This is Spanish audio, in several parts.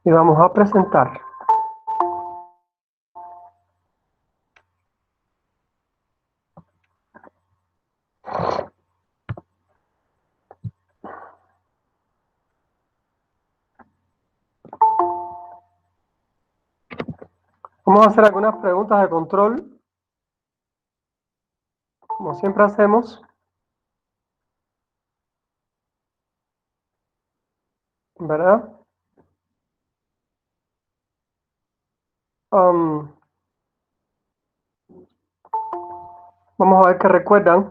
y vamos a presentar. Vamos a hacer algunas preguntas de control, como siempre hacemos, ¿verdad? Vamos a ver qué recuerdan.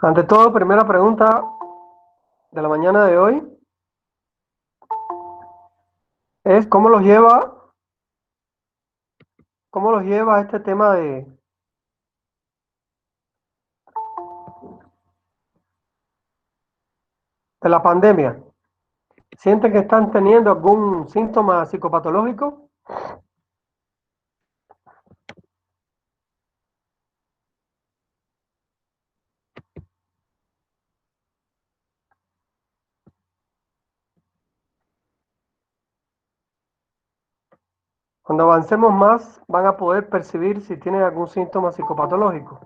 Ante todo, primera pregunta de la mañana de hoy es cómo los lleva este tema de la pandemia. ¿Sienten que están teniendo algún síntoma psicopatológico? Cuando avancemos más, van a poder percibir si tienen algún síntoma psicopatológico.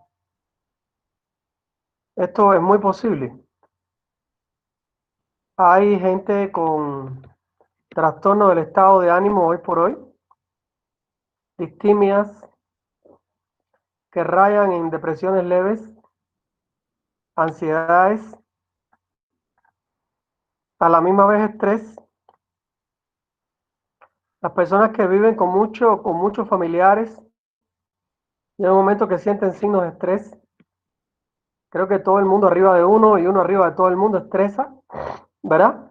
Esto es muy posible. Hay gente con trastorno del estado de ánimo hoy por hoy, distimias que rayan en depresiones leves, ansiedades, a la misma vez estrés. Las personas que viven con muchos familiares, y en un momento que sienten signos de estrés, creo que todo el mundo arriba de uno y uno arriba de todo el mundo estresa, ¿verdad?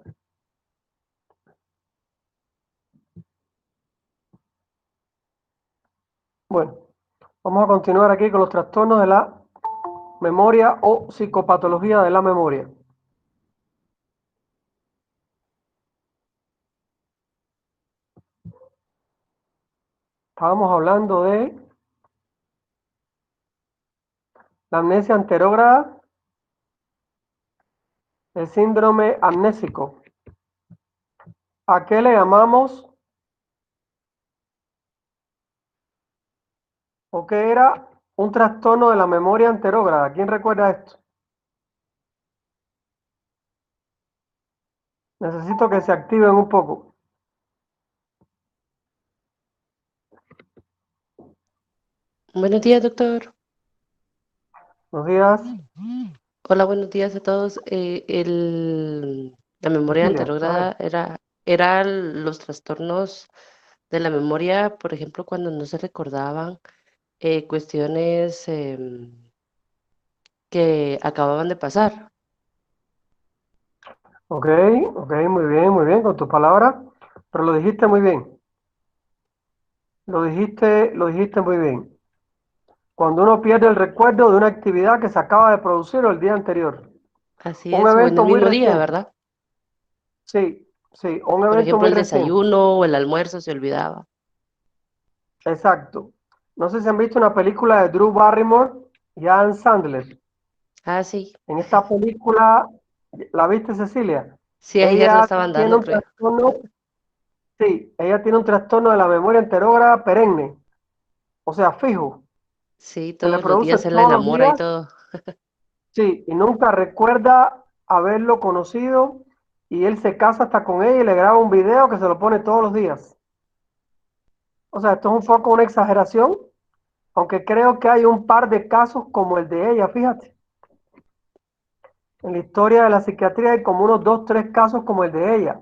Bueno, vamos a continuar aquí con los trastornos de la memoria o psicopatología de la memoria. Estábamos hablando de la amnesia anterógrada, el síndrome amnésico. ¿A qué le llamamos o qué era un trastorno de la memoria anterógrada? ¿Quién recuerda esto? Necesito que se activen un poco. Buenos días, doctor. Buenos días, Hola, buenos días a todos. La memoria Cecilia. A ver. anterógrada era los trastornos de la memoria, por ejemplo, cuando no se recordaban cuestiones que acababan de pasar. Ok, ok, muy bien, con tus palabras, pero lo dijiste muy bien, lo dijiste muy bien. Cuando uno pierde el recuerdo de una actividad que se acaba de producir o el día anterior, Así un es, o en evento el muy mismo día, reciente, ¿verdad? sí, sí, un Por evento ejemplo, muy el reciente, desayuno o el almuerzo se olvidaba. exacto. No sé si han visto una película de Drew Barrymore y Adam Sandler. Ah, sí. En esta película, ¿la viste, Cecilia? Sí, ayer la Ella estaban tiene dando, un creo. trastorno, sí, ella tiene un trastorno de la memoria enterógrada perenne, o sea, fijo, Sí, se le todos los produce días se la todos los enamora y días, todo. sí, y nunca recuerda haberlo conocido, y él se casa hasta con ella y le graba un video que se lo pone todos los días. O sea, esto es un poco una exageración, aunque creo que hay un par de casos como el de ella, fíjate. En la historia de la psiquiatría hay como unos dos, tres casos como el de ella.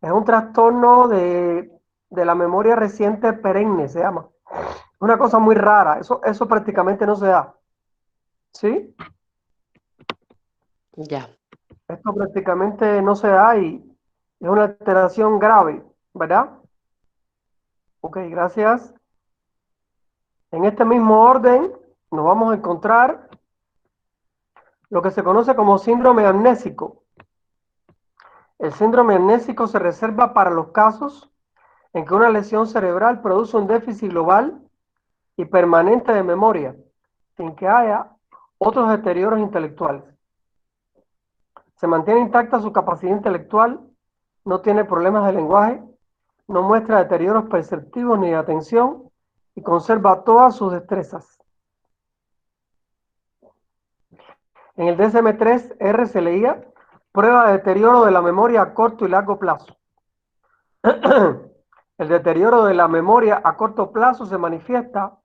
Es un trastorno de la memoria reciente perenne, se llama. Una cosa muy rara, eso prácticamente no se da. ¿Sí? Ya, Esto prácticamente no se da y es una alteración grave, ¿verdad? Ok, gracias. En este mismo orden nos vamos a encontrar lo que se conoce como síndrome amnésico. El síndrome amnésico se reserva para los casos en que una lesión cerebral produce un déficit global y permanente de memoria, sin que haya otros deterioros intelectuales. Se mantiene intacta su capacidad intelectual, no tiene problemas de lenguaje, no muestra deterioros perceptivos ni de atención y conserva todas sus destrezas. En el DSM-3R se leía prueba de deterioro de la memoria a corto y largo plazo. El deterioro de la memoria a corto plazo se manifiesta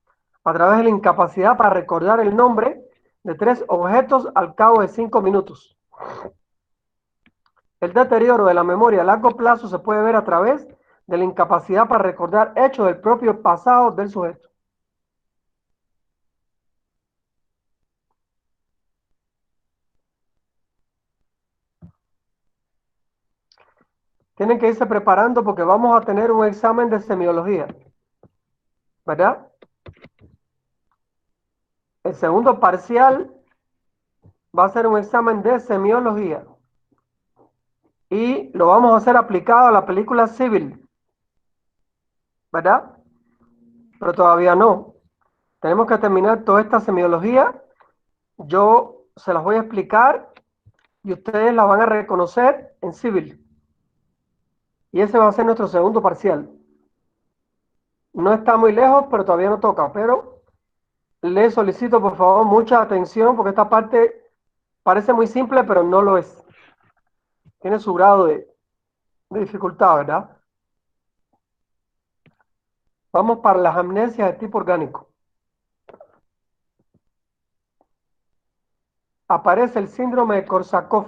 a través de la incapacidad para recordar el nombre de 3 objetos al cabo de 5 minutos. El deterioro de la memoria a largo plazo se puede ver a través de la incapacidad para recordar hechos del propio pasado del sujeto. Tienen que irse preparando porque vamos a tener un examen de semiología, ¿verdad? El segundo parcial va a ser un examen de semiología y lo vamos a hacer aplicado a la película Civil, ¿verdad? Pero todavía no. Tenemos que terminar toda esta semiología. Yo se las voy a explicar y ustedes la van a reconocer en Civil. Y ese va a ser nuestro segundo parcial. No está muy lejos, pero todavía no toca. Pero les solicito, por favor, mucha atención porque esta parte parece muy simple, pero no lo es. Tiene su grado de dificultad, ¿verdad? Vamos para las amnesias de tipo orgánico. Aparece el síndrome de Korsakoff,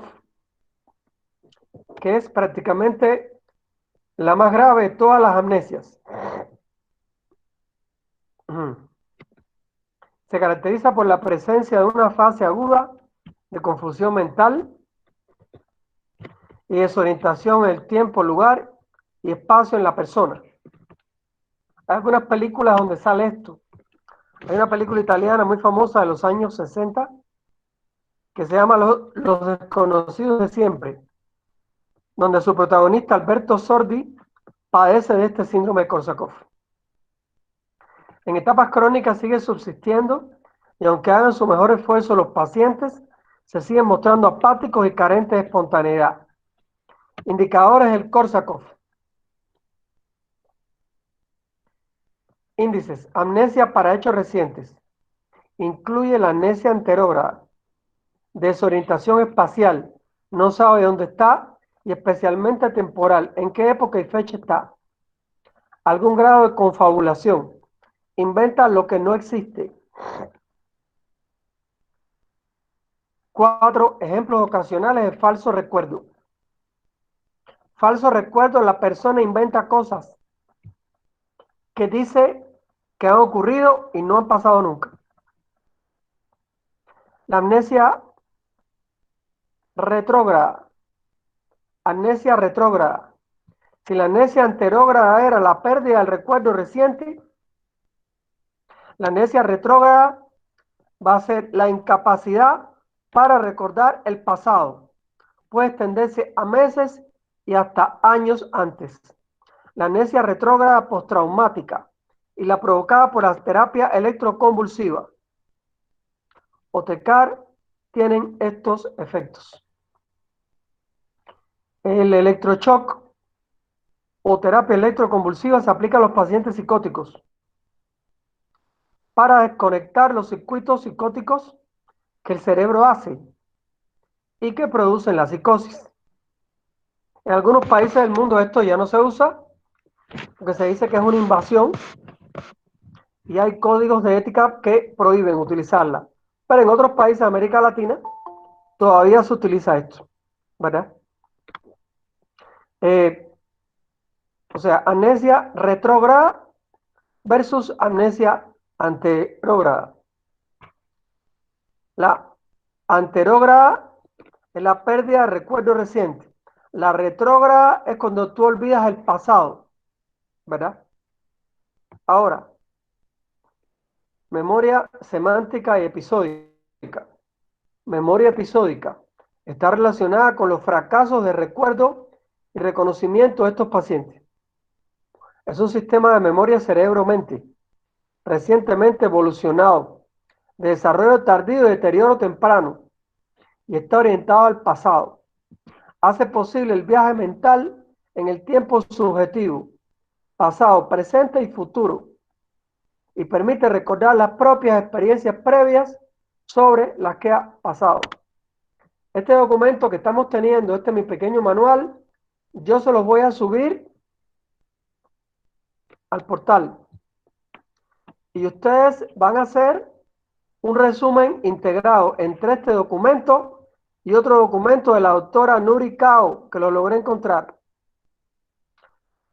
que es prácticamente la más grave de todas las amnesias. Se caracteriza por la presencia de una fase aguda de confusión mental y desorientación en el tiempo, lugar y espacio en la persona. Hay algunas películas donde sale esto. Hay una película italiana muy famosa de los años 60 que se llama Los desconocidos de siempre, donde su protagonista Alberto Sordi padece de este síndrome de Korsakoff. En etapas crónicas sigue subsistiendo y aunque hagan su mejor esfuerzo los pacientes, se siguen mostrando apáticos y carentes de espontaneidad. Indicadores del Korsakoff. Índices. Amnesia para hechos recientes. Incluye la amnesia anterógrada. Desorientación espacial. No sabe dónde está y especialmente temporal. ¿En qué época y fecha está? Algún grado de confabulación. Inventa lo que no existe. 4. Ejemplos ocasionales de falso recuerdo. Falso recuerdo, la persona inventa cosas que dice que han ocurrido y no han pasado nunca. La amnesia retrógrada. Amnesia retrógrada. Si la amnesia anterógrada era la pérdida del recuerdo reciente, la amnesia retrógrada va a ser la incapacidad para recordar el pasado. Puede extenderse a meses y hasta años antes. La amnesia retrógrada postraumática y la provocada por la terapia electroconvulsiva o TECAR tienen estos efectos. El electroshock o terapia electroconvulsiva se aplica a los pacientes psicóticos para desconectar los circuitos psicóticos que el cerebro hace y que producen la psicosis. En algunos países del mundo esto ya no se usa porque se dice que es una invasión y hay códigos de ética que prohíben utilizarla. Pero en otros países de América Latina todavía se utiliza esto, ¿verdad? O sea, amnesia retrógrada versus amnesia anterógrada. La anterógrada es la pérdida de recuerdo reciente. La retrógrada es cuando tú olvidas el pasado, ¿verdad? Ahora, memoria semántica y episódica. memoria episódica. Está relacionada con los fracasos de recuerdo y reconocimiento de estos pacientes. Es un sistema de memoria cerebro-mente recientemente evolucionado, de desarrollo tardío y deterioro temprano, y está orientado al pasado. Hace posible el viaje mental en el tiempo subjetivo, pasado, presente y futuro, y permite recordar las propias experiencias previas sobre las que ha pasado. Este documento que estamos teniendo, este es mi pequeño manual, yo se los voy a subir al portal. Y ustedes van a hacer un resumen integrado entre este documento y otro documento de la doctora Nuri Cao, que lo logré encontrar.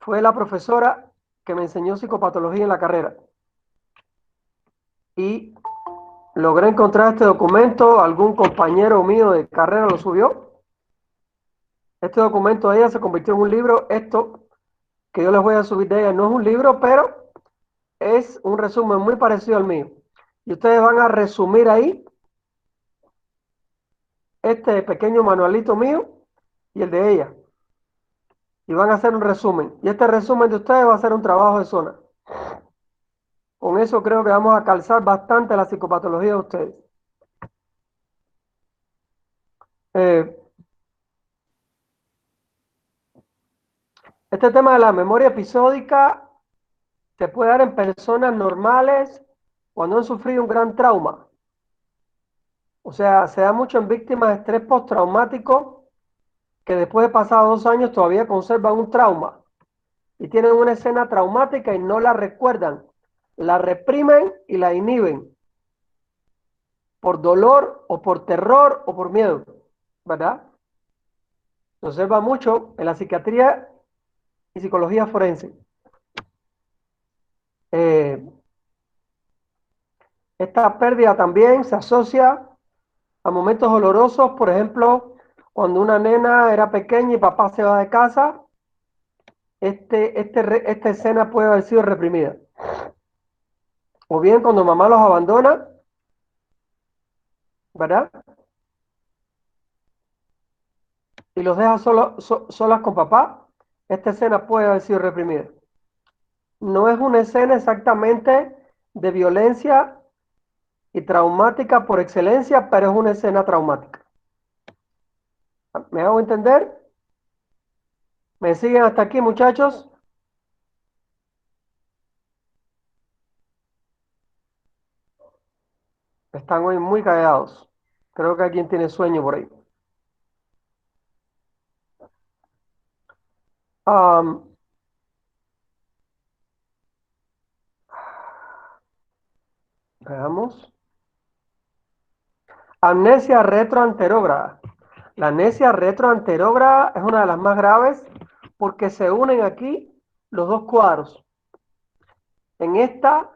Fue la profesora que me enseñó psicopatología en la carrera. Y logré encontrar este documento, algún compañero mío de carrera lo subió. Este documento de ella se convirtió en un libro. Esto que yo les voy a subir de ella no es un libro, pero es un resumen muy parecido al mío. Y ustedes van a resumir ahí este pequeño manualito mío y el de ella. Y van a hacer un resumen. Y este resumen de ustedes va a ser un trabajo de zona. Con eso creo que vamos a calzar bastante la psicopatología de ustedes. Eh, este tema de la memoria episódica se puede dar en personas normales cuando han sufrido un gran trauma. O sea, se da mucho en víctimas de estrés postraumático que después de pasados 2 años todavía conservan un trauma y tienen una escena traumática y no la recuerdan. La reprimen y la inhiben por dolor o por terror o por miedo, ¿verdad? Se observa mucho en la psiquiatría y psicología forense. Eh, esta pérdida también se asocia a momentos dolorosos, por ejemplo, cuando una nena era pequeña y papá se va de casa, esta escena puede haber sido reprimida. O bien cuando mamá los abandona, ¿verdad? Y los deja solas con papá, esta escena puede haber sido reprimida. No es una escena exactamente de violencia y traumática por excelencia, pero es una escena traumática. ¿Me hago entender? ¿Me siguen hasta aquí, muchachos? Están hoy muy callados. Creo que alguien tiene sueño por ahí. Um, Veamos. Amnesia retroanterógrada. La amnesia retroanterógrada es una de las más graves porque se unen aquí los dos cuadros. En esta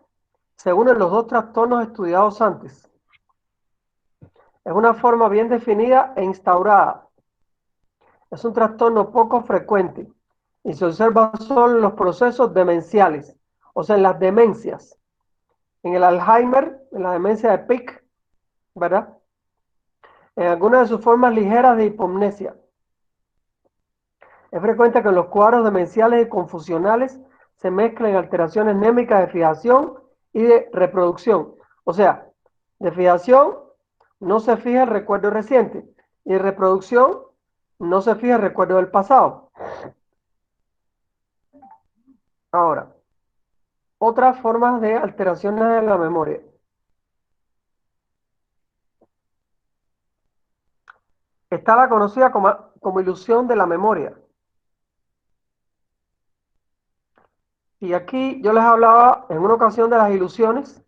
se unen los dos trastornos estudiados antes. Es una forma bien definida e instaurada. Es un trastorno poco frecuente y se observa solo en los procesos demenciales, o sea, en las demencias. En el Alzheimer, en la demencia de Pick, ¿verdad? En algunas de sus formas ligeras de hipomnesia. Es frecuente que en los cuadros demenciales y confusionales se mezclen alteraciones némicas de fijación y de reproducción. O sea, de fijación no se fija el recuerdo reciente y de reproducción no se fija el recuerdo del pasado. Ahora, otras formas de alteraciones de la memoria. Está la conocida como ilusión de la memoria. Y aquí yo les hablaba en una ocasión de las ilusiones.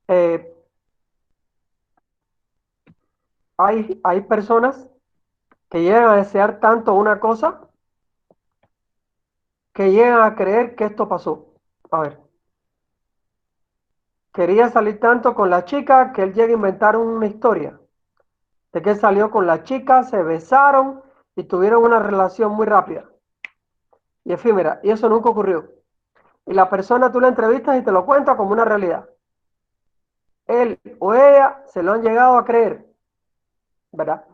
Eh, hay personas que llegan a desear tanto una cosa que llegan a creer que esto pasó. A ver, quería salir tanto con la chica que él llega a inventar una historia de que él salió con la chica, se besaron y tuvieron una relación muy rápida y efímera, y eso nunca ocurrió. Y la persona tú la entrevistas y te lo cuenta como una realidad. él o ella se lo han llegado a creer, ¿verdad?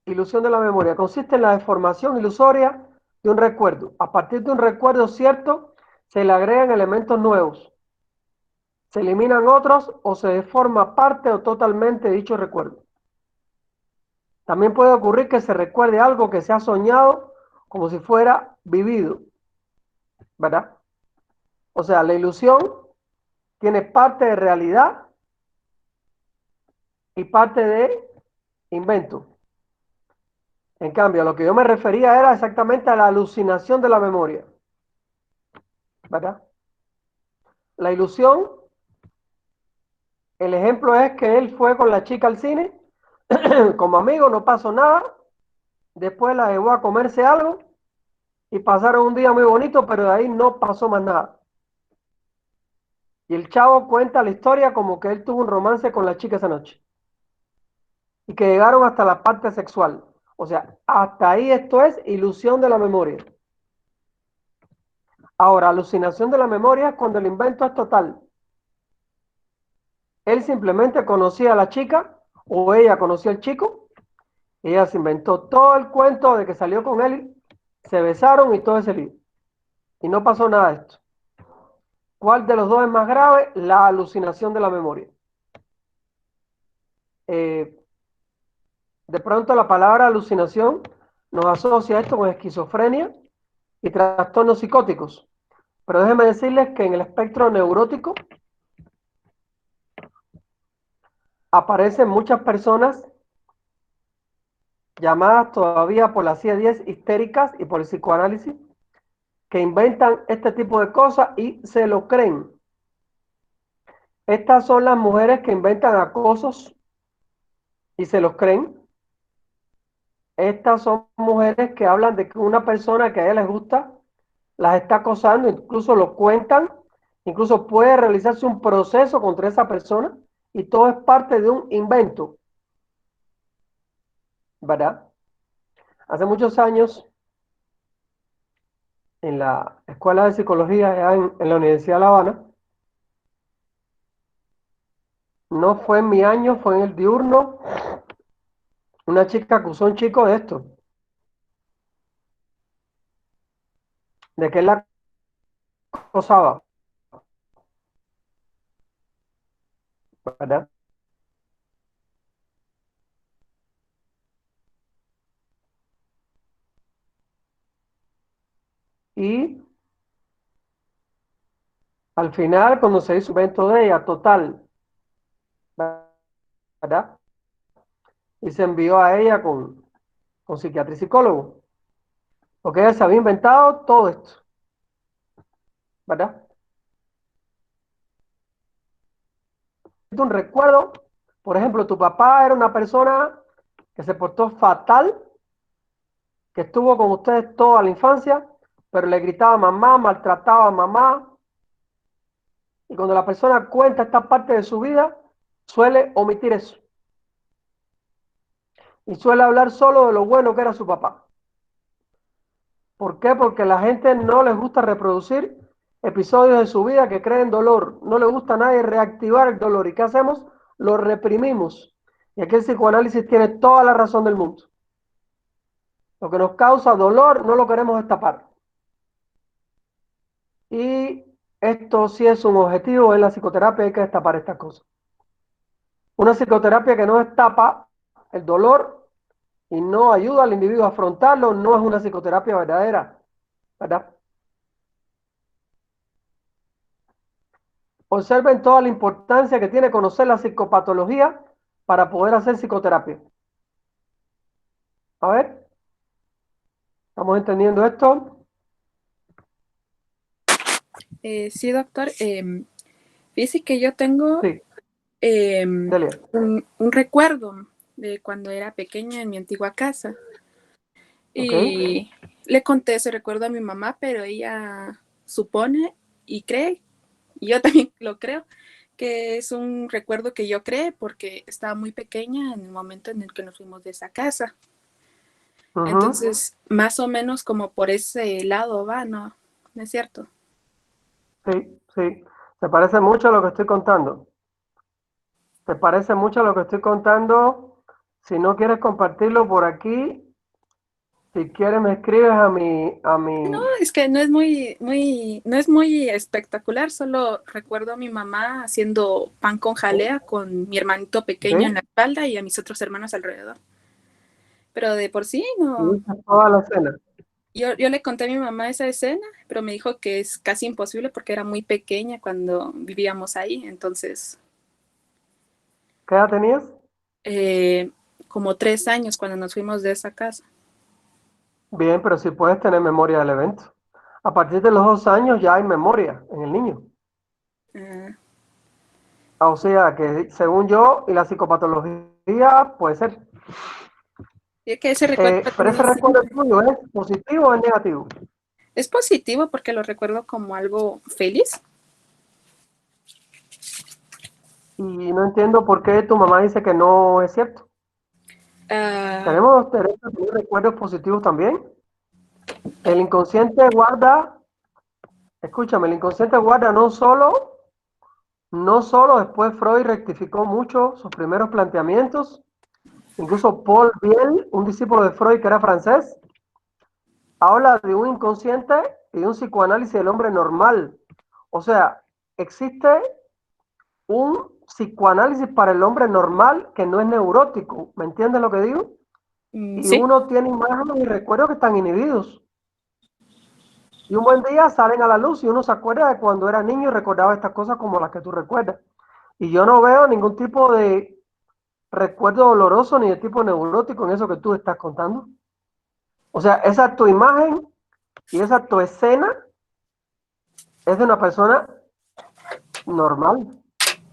Ilusión de la memoria. Consiste en la deformación ilusoria de un recuerdo. A partir de un recuerdo cierto, se le agregan elementos nuevos, se eliminan otros o se deforma parte o totalmente dicho recuerdo. También puede ocurrir que se recuerde algo que se ha soñado como si fuera vivido, ¿verdad? O sea, la ilusión tiene parte de realidad y parte de invento. En cambio, a lo que yo me refería era exactamente a la alucinación de la memoria, ¿verdad? La ilusión, el ejemplo es que él fue con la chica al cine, como amigo, no pasó nada, después la llevó a comerse algo y pasaron un día muy bonito, pero de ahí no pasó más nada. Y el chavo cuenta la historia como que él tuvo un romance con la chica esa noche y que llegaron hasta la parte sexual. O sea, hasta ahí esto es ilusión de la memoria. Ahora, alucinación de la memoria es cuando el invento es total. Él simplemente conocía a la chica o ella conocía al chico, y ella se inventó todo el cuento de que salió con él, se besaron y todo ese lío. Y no pasó nada de esto. ¿Cuál de los dos es más grave? La alucinación de la memoria. Eh, de pronto la palabra alucinación nos asocia esto con esquizofrenia y trastornos psicóticos. Pero déjenme decirles que en el espectro neurótico aparecen muchas personas llamadas todavía por la CIA-10 histéricas y por el psicoanálisis, que inventan este tipo de cosas y se lo creen. Estas son las mujeres que inventan acosos y se los creen. Estas son mujeres que hablan de que una persona que a ellas les gusta las está acosando, incluso lo cuentan, incluso puede realizarse un proceso contra esa persona y todo es parte de un invento, ¿verdad? Hace muchos años, en la Escuela de Psicología allá en la Universidad de La Habana, no fue en mi año, fue en el diurno, una chica acusó a un chico de esto, de que él la acosaba, ¿verdad? Y al final, cuando se hizo un evento de ella, total, ¿verdad? Y se envió a ella con psiquiatra y psicólogo, porque ella se había inventado todo esto, ¿verdad? Un recuerdo, por ejemplo, tu papá era una persona que se portó fatal, que estuvo con ustedes toda la infancia, pero le gritaba a mamá, maltrataba a mamá, y cuando la persona cuenta esta parte de su vida, suele omitir eso, y suele hablar solo de lo bueno que era su papá. ¿Por qué? Porque a la gente no les gusta reproducir episodios de su vida que creen dolor. No le gusta a nadie reactivar el dolor. ¿Y qué hacemos? Lo reprimimos. Y aquí el psicoanálisis tiene toda la razón del mundo. Lo que nos causa dolor no lo queremos destapar. Y esto sí es un objetivo en la psicoterapia, hay que destapar estas cosas. Una psicoterapia que no destapa el dolor y no ayuda al individuo a afrontarlo, no es una psicoterapia verdadera, ¿verdad? Observen toda la importancia que tiene conocer la psicopatología para poder hacer psicoterapia. A ver, ¿estamos entendiendo esto? Sí, doctor. Fíjese que yo tengo Sí, Delia. un recuerdo de cuando era pequeña en mi antigua casa. Ok. Y le conté ese recuerdo a mi mamá, pero ella supone y cree, y yo también lo creo, que es un recuerdo que yo creé porque estaba muy pequeña en el momento en el que nos fuimos de esa casa. Ujú. Entonces, más o menos como por ese lado va, ¿no? ¿No es cierto? Sí, sí. ¿Te parece mucho lo que estoy contando? ¿Te parece mucho lo que estoy contando? Si no quieres compartirlo por aquí, si quieres me escribes No, es que no es no es muy espectacular, solo recuerdo a mi mamá haciendo pan con jalea con mi hermanito pequeño en ¿sí? la espalda y a mis otros hermanos alrededor. Pero de por sí, Y no. hice toda la cena. Yo le conté a mi mamá esa escena, pero me dijo que es casi imposible porque era muy pequeña cuando vivíamos ahí. Entonces, ¿Qué edad tenías? eh, como 3 años cuando nos fuimos de esa casa. Bien, pero si puedes tener memoria del evento. A partir de los 2 años ya hay memoria en el niño. Ah, O sea que según yo y la psicopatología puede ser. y es que ese recuerdo lo he Pero ese tenido recuerdo siempre. tuyo es positivo o es negativo. Es positivo porque lo recuerdo como algo feliz. Y no entiendo por qué tu mamá dice que no es cierto. Ah, Tenemos derecho a tener recuerdos positivos también. El inconsciente guarda, escúchame, el inconsciente guarda no solo después Freud rectificó mucho sus primeros planteamientos, incluso Paul Biel, un discípulo de Freud que era francés, habla de un inconsciente y de un psicoanálisis del hombre normal. O sea, existe un psicoanálisis para el hombre normal que no es neurótico. ¿Me entiendes lo que digo? Y sí, uno tiene imágenes y recuerdos que están inhibidos. Y un buen día salen a la luz y uno se acuerda de cuando era niño y recordaba estas cosas como las que tú recuerdas. Y yo no veo ningún tipo de recuerdo doloroso ni de tipo neurótico en eso que tú estás contando. O sea, esa tu imagen y esa tu escena es de una persona normal.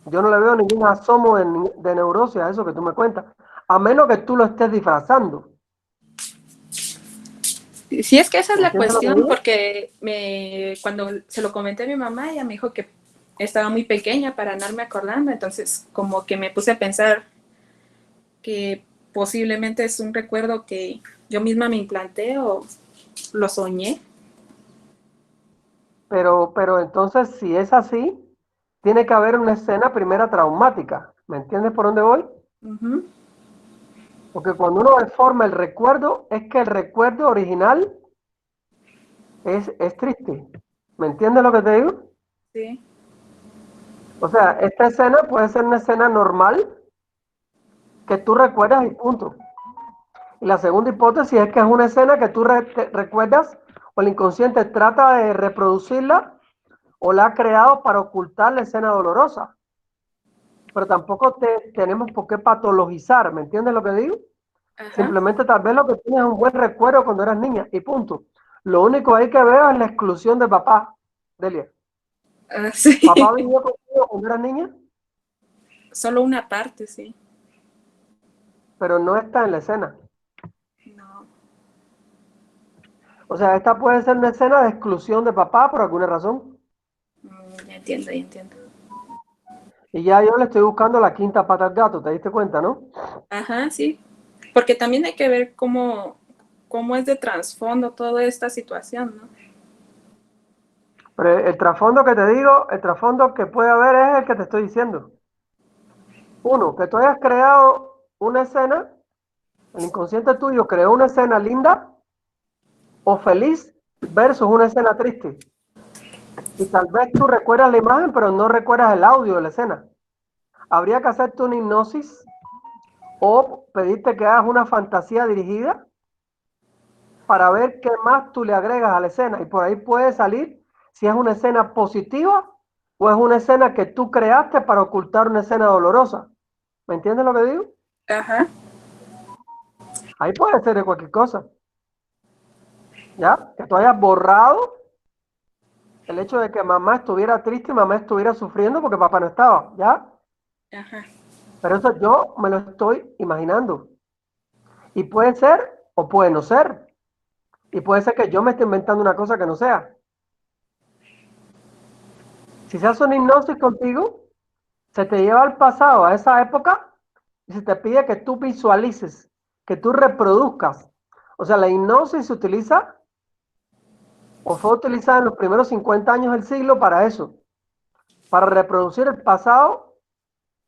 Yo no le veo ningún asomo de neurosis a eso que tú me cuentas, a menos que tú lo estés disfrazando. sí es que esa es ¿Me la entiendes lo que cuestión, digo? porque cuando se lo comenté a mi mamá, ella me dijo que estaba muy pequeña para andarme acordando, entonces como que me puse a pensar que posiblemente es un recuerdo que yo misma me implanté o lo soñé. Pero entonces, si es así, tiene que haber una escena primera traumática. ¿Me entiendes por dónde voy? Ujú, Porque cuando uno deforma el recuerdo, es que el recuerdo original es triste. ¿Me entiendes lo que te digo? sí, O sea, esta escena puede ser una escena normal que tú recuerdas y punto. Y la segunda hipótesis es que es una escena que tú recuerdas o el inconsciente trata de reproducirla o la ha creado para ocultar la escena dolorosa. Pero tampoco tenemos por qué patologizar, ¿me entiendes lo que digo? ajá, Simplemente tal vez lo que tienes es un buen recuerdo cuando eras niña y punto. Lo único ahí que veo es la exclusión de papá, Delia. sí, ¿Papá vivió contigo cuando eras niña? solo una parte, sí, Pero no está en la escena. no, O sea, esta puede ser una escena de exclusión de papá por alguna razón. ya entiendo, ya entiendo. Y ya yo le estoy buscando la quinta pata al gato, ¿te diste cuenta, no? Ajá, sí, porque también hay que ver cómo es de trasfondo toda esta situación, ¿no? Pero el trasfondo que te digo, el trasfondo que puede haber es el que te estoy diciendo. Uno, que tú hayas creado una escena, el inconsciente tuyo creó una escena linda o feliz versus una escena triste. Y tal vez tú recuerdas la imagen, pero no recuerdas el audio de la escena. Habría que hacerte una hipnosis o pedirte que hagas una fantasía dirigida para ver qué más tú le agregas a la escena. Y por ahí puede salir si es una escena positiva o es una escena que tú creaste para ocultar una escena dolorosa. ¿Me entiendes lo que digo? Ajá, Ahí puede ser de cualquier cosa. ¿Ya? Que tú hayas borrado el hecho de que mamá estuviera triste y mamá estuviera sufriendo porque papá no estaba. ¿Ya? ajá, Pero eso yo me lo estoy imaginando. Y puede ser o puede no ser. Y puede ser que yo me esté inventando una cosa que no sea. Si se hace una hipnosis contigo, se te lleva al pasado, a esa época, y se te pide que tú visualices, que tú reproduzcas. O sea, la hipnosis se utiliza o fue utilizada en los primeros 50 años del siglo para eso, para reproducir el pasado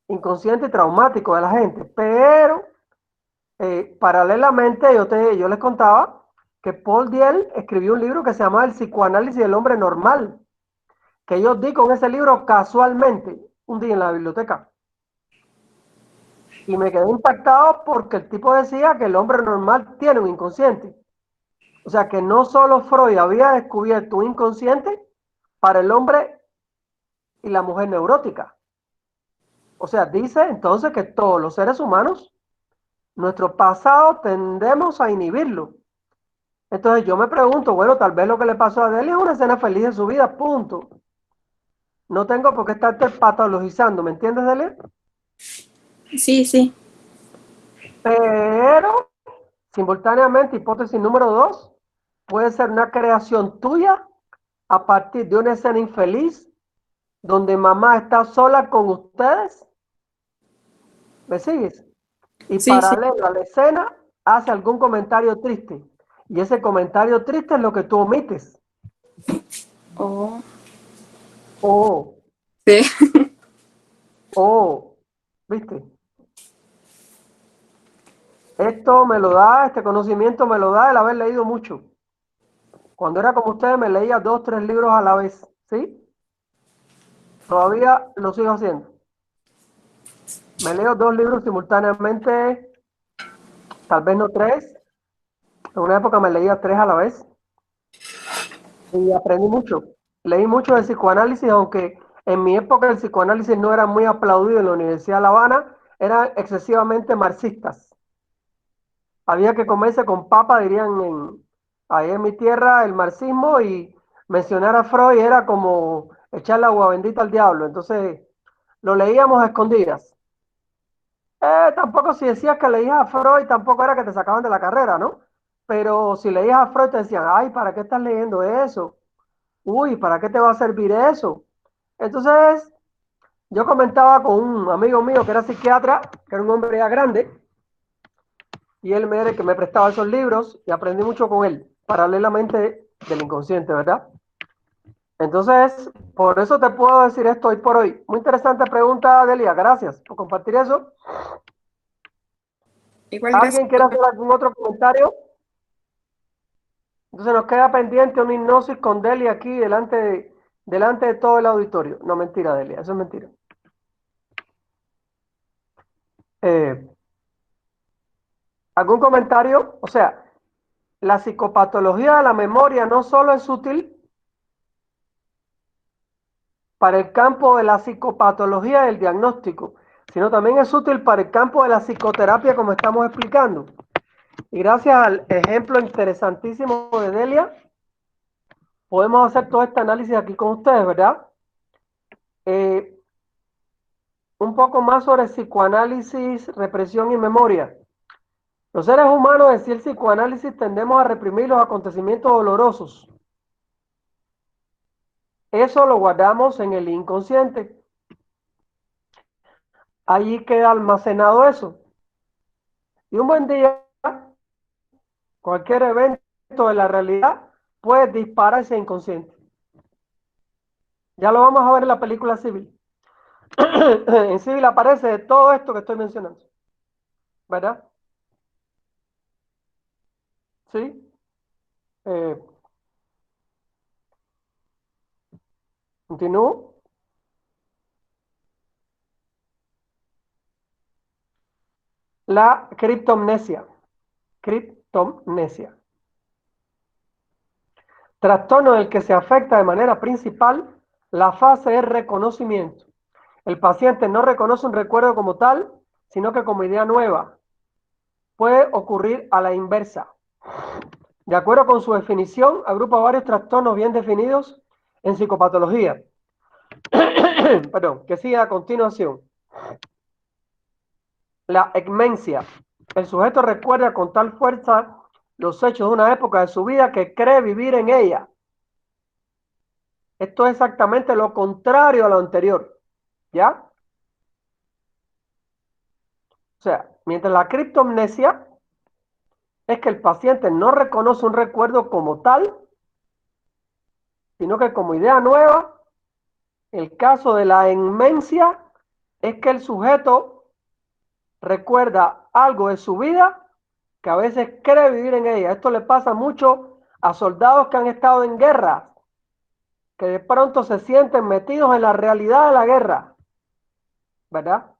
inconsciente y traumático de la gente. Pero paralelamente yo les contaba que Paul Diel escribió un libro que se llama El psicoanálisis del hombre normal, que yo di con ese libro casualmente un día en la biblioteca. Y me quedé impactado porque el tipo decía que el hombre normal tiene un inconsciente. O sea que no solo Freud había descubierto un inconsciente para el hombre y la mujer neurótica. O sea, dice entonces que todos los seres humanos, nuestro pasado tendemos a inhibirlo. Entonces yo me pregunto, bueno, tal vez lo que le pasó a Delia es una escena feliz de su vida, punto. No tengo por qué estarte patologizando, ¿me entiendes, Delia? Sí, sí. Pero, simultáneamente, hipótesis número 2, puede ser una creación tuya a partir de una escena infeliz donde mamá está sola con ustedes. ¿Me sigues? Y Sí, sí. paralelo a la escena, hace algún comentario triste. Y ese comentario triste es lo que tú omites. Oh, Oh, sí. oh, ¿viste? Esto me lo da, este conocimiento me lo da el haber leído mucho. Cuando era como ustedes me leía 2, 3 libros a la vez, ¿sí? Todavía lo sigo haciendo. Me leo 2 libros simultáneamente, tal vez no 3. En una época me leía 3 a la vez y aprendí mucho. Leí mucho de psicoanálisis, aunque en mi época el psicoanálisis no era muy aplaudido en la Universidad de La Habana, eran excesivamente marxistas. Había que comerse con papa, dirían ahí en mi tierra, el marxismo, y mencionar a Freud era como echar la agua bendita al diablo. Entonces lo leíamos a escondidas. Tampoco si decías que leías a Freud, tampoco era que te sacaban de la carrera, ¿no? Pero si leías a Freud te decían, ay, ¿para qué estás leyendo eso? Uy, ¿para qué te va a servir eso? Entonces, yo comentaba con un amigo mío que era psiquiatra, que era un hombre ya grande, y él me era el que me prestaba esos libros y aprendí mucho con él, paralelamente del inconsciente, ¿verdad? Entonces, por eso te puedo decir esto hoy por hoy. Muy interesante pregunta, Delia. Gracias por compartir eso. Igual gracias. ¿Alguien quiere hacer algún otro comentario? Entonces nos queda pendiente una hipnosis con Delia aquí delante de todo el auditorio. No, mentira, Delia, eso es mentira. Eh, ¿Algún comentario? O sea, la psicopatología de la memoria no solo es útil para el campo de la psicopatología del diagnóstico, sino también es útil para el campo de la psicoterapia, como estamos explicando. Y gracias al ejemplo interesantísimo de Delia, podemos hacer todo este análisis aquí con ustedes, ¿verdad? Un poco más sobre psicoanálisis, represión y memoria. Los seres humanos, decía el psicoanálisis, tendemos a reprimir los acontecimientos dolorosos. Eso lo guardamos en el inconsciente. Allí queda almacenado eso. Y un buen día, cualquier evento de la realidad puede disparar ese inconsciente. Ya lo vamos a ver en la película Civil. En Civil aparece todo esto que estoy mencionando. ¿Verdad? ¿Sí? Eh, Continúo. La criptomnesia. Criptomnesia. Trastorno del que se afecta de manera principal la fase de reconocimiento. El paciente no reconoce un recuerdo como tal, sino que como idea nueva. Puede ocurrir a la inversa. De acuerdo con su definición, agrupa varios trastornos bien definidos en psicopatología. Perdón, que sigue a continuación. La ecmencia. El sujeto recuerda con tal fuerza los hechos de una época de su vida que cree vivir en ella. Esto es exactamente lo contrario a lo anterior. ¿Ya? O sea, mientras la criptomnesia es que el paciente no reconoce un recuerdo como tal, sino que como idea nueva El caso de la enmencia es que el sujeto recuerda algo de su vida que a veces cree vivir en ella. Esto le pasa mucho a soldados que han estado en guerra, que de pronto se sienten metidos en la realidad de la guerra, ¿verdad?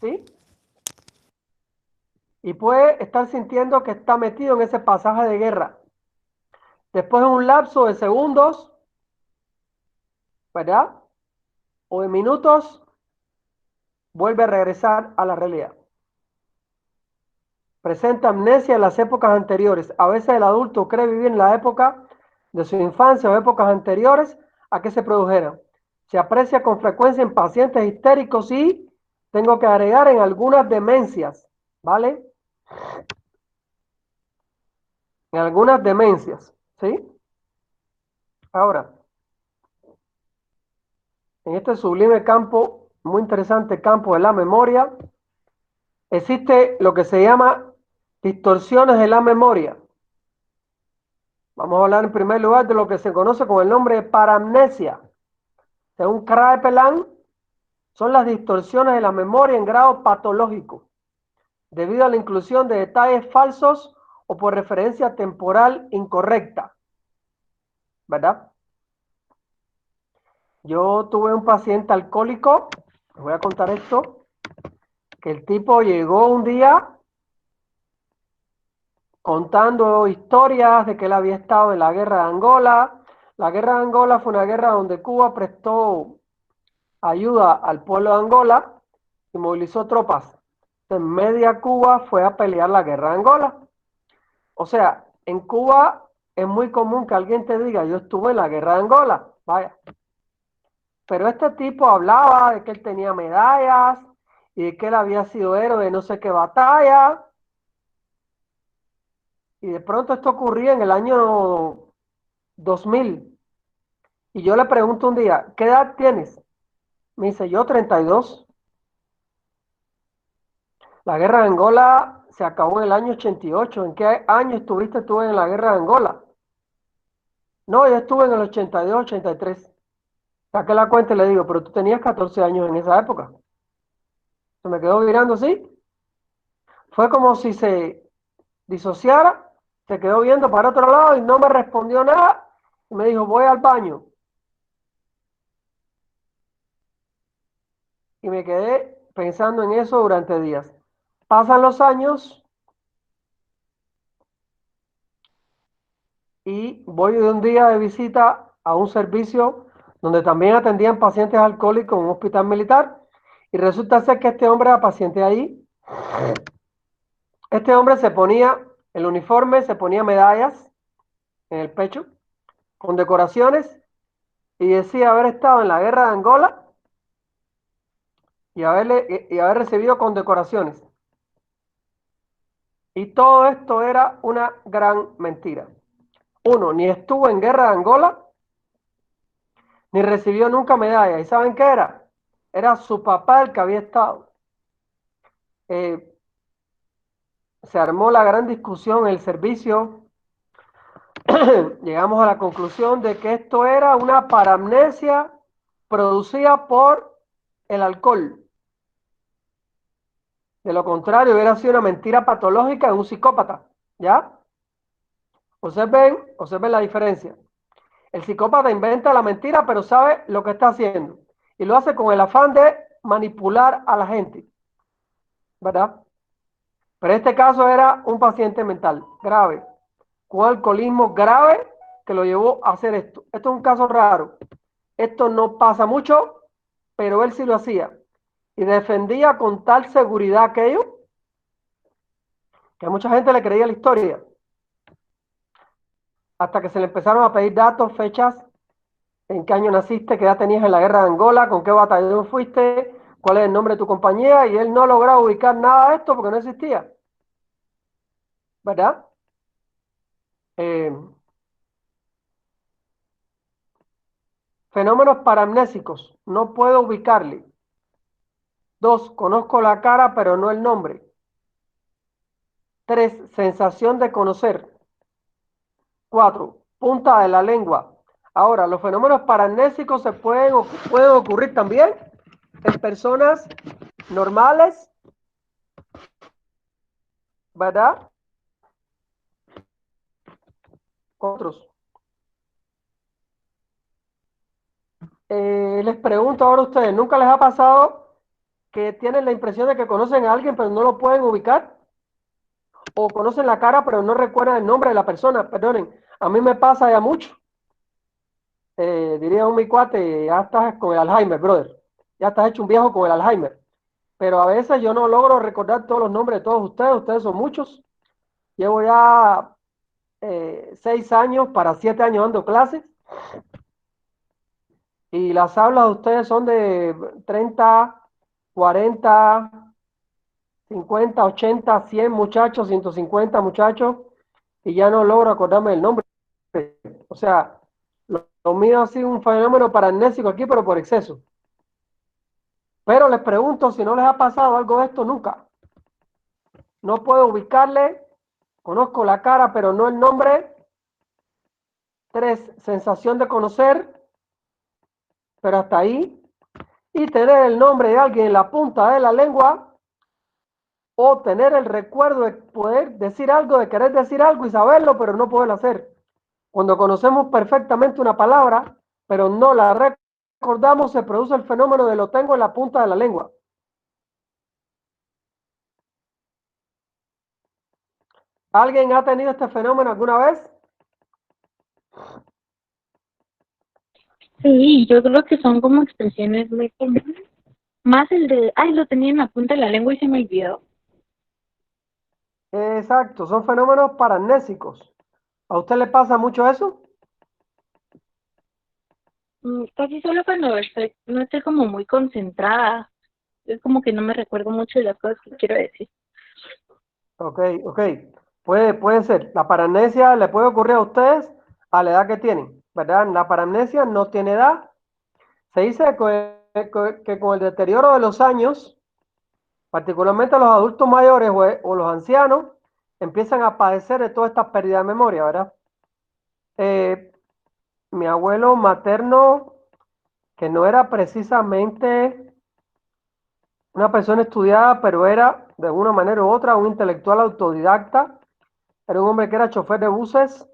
¿Sí? Y puede estar sintiendo que está metido en ese pasaje de guerra. Después de un lapso de segundos, ¿verdad? O de minutos, vuelve a regresar a la realidad. Presenta amnesia en las épocas anteriores. A veces el adulto cree vivir en la época de su infancia o épocas anteriores a que se produjeran. Se aprecia con frecuencia en pacientes histéricos y, tengo que agregar, en algunas demencias, ¿vale? En algunas demencias, ¿sí? Ahora, en este sublime campo, muy interesante campo de la memoria, existe lo que se llama distorsiones de la memoria. Vamos a hablar en primer lugar de lo que se conoce con el nombre de paramnesia. Según Kraepelin, son las distorsiones de la memoria en grado patológico, debido a la inclusión de detalles falsos o por referencia temporal incorrecta, ¿verdad? Yo tuve un paciente alcohólico, les voy a contar esto, que el tipo llegó un día contando historias de que él había estado en la guerra de Angola. La guerra de Angola fue una guerra donde Cuba prestó ayuda al pueblo de Angola y movilizó tropas. En media Cuba fue a pelear la guerra de Angola. O sea, en Cuba es muy común que alguien te diga, yo estuve en la guerra de Angola. Vaya. Pero este tipo hablaba de que él tenía medallas y de que él había sido héroe de no sé qué batalla. Y de pronto esto ocurría en el año 2000. Y yo le pregunto un día, ¿qué edad tienes? Me dice, yo 32. La guerra de Angola se acabó en el año 88. ¿En qué año estuviste tú en la guerra de Angola? No, yo estuve en el 82, 83. Saqué la cuenta y le digo, pero tú tenías 14 años en esa época. Se me quedó mirando así. Fue como si se disociara, se quedó viendo para otro lado y no me respondió nada. Y me dijo, voy al baño. Y me quedé pensando en eso durante días. Pasan los años y voy de un día de visita a un servicio donde también atendían pacientes alcohólicos en un hospital militar. Y resulta ser que este hombre era paciente ahí. Este hombre se ponía el uniforme, se ponía medallas en el pecho, con decoraciones, y decía haber estado en la guerra de Angola y haber recibido condecoraciones. Y todo esto era una gran mentira. Uno, ni estuvo en guerra de Angola, ni recibió nunca medalla. ¿Y saben qué era? Era su papá el que había estado. Se armó la gran discusión en el servicio. Llegamos a la conclusión de que esto era una paramnesia producida por el alcohol. De lo contrario, hubiera sido una mentira patológica de un psicópata. ¿Ya? Observen la diferencia. El psicópata inventa la mentira, pero sabe lo que está haciendo. Y lo hace con el afán de manipular a la gente. ¿Verdad? Pero en este caso era un paciente mental grave, con alcoholismo grave que lo llevó a hacer esto. Esto es un caso raro. Esto no pasa mucho, pero él sí lo hacía. Y defendía con tal seguridad aquello que a mucha gente le creía la historia. Hasta que se le empezaron a pedir datos, fechas, en qué año naciste, qué edad tenías en la guerra de Angola, con qué batallón fuiste, cuál es el nombre de tu compañía, y él no lograba ubicar nada de esto porque no existía. ¿Verdad? Fenómenos paramnésicos, no puedo ubicarle. 2, conozco la cara pero no el nombre. 3, sensación de conocer. 4, punta de la lengua. Ahora, los fenómenos paramnésicos pueden ocurrir también en personas normales, ¿verdad? Otros. Les pregunto ahora a ustedes, ¿nunca les ha pasado que tienen la impresión de que conocen a alguien pero no lo pueden ubicar? ¿O conocen la cara pero no recuerdan el nombre de la persona? Perdonen, a mí me pasa ya mucho. Diría un mi cuate, ya estás con el Alzheimer, brother. Ya estás hecho un viejo con el Alzheimer. Pero a veces yo no logro recordar todos los nombres de todos ustedes son muchos. Llevo ya 6 años para 7 años dando clases y las aulas de ustedes son de 30, 40, 50, 80, 100 muchachos, 150 muchachos y ya no logro acordarme del nombre. O sea, lo mío ha sido un fenómeno paramnésico aquí, pero por exceso. Pero les pregunto si no les ha pasado algo de esto nunca. No puedo ubicarle, conozco la cara, pero no el nombre. 3, sensación de conocer, pero hasta ahí. Y tener el nombre de alguien en la punta de la lengua, o tener el recuerdo de poder decir algo, de querer decir algo y saberlo, pero no poderlo hacer. Cuando conocemos perfectamente una palabra, pero no la recordamos, se produce el fenómeno de lo tengo en la punta de la lengua. ¿Alguien ha tenido este fenómeno alguna vez? Sí, yo creo que son como expresiones muy comunes. Más el de, ay, lo tenía en la punta de la lengua y se me olvidó. Exacto, son fenómenos paramnésicos. ¿A usted le pasa mucho eso? Casi solo cuando no estoy como muy concentrada. Es como que no me recuerdo mucho de las cosas que quiero decir. Ok, ok. Puede ser. La paramnesia le puede ocurrir a ustedes a la edad que tienen, ¿verdad? La paramnesia no tiene edad. Se dice que con el deterioro de los años, particularmente los adultos mayores o los ancianos, empiezan a padecer de toda esta pérdida de memoria, ¿verdad? Mi abuelo materno, que no era precisamente una persona estudiada, pero era de una manera u otra un intelectual autodidacta, era un hombre que era chofer de buses,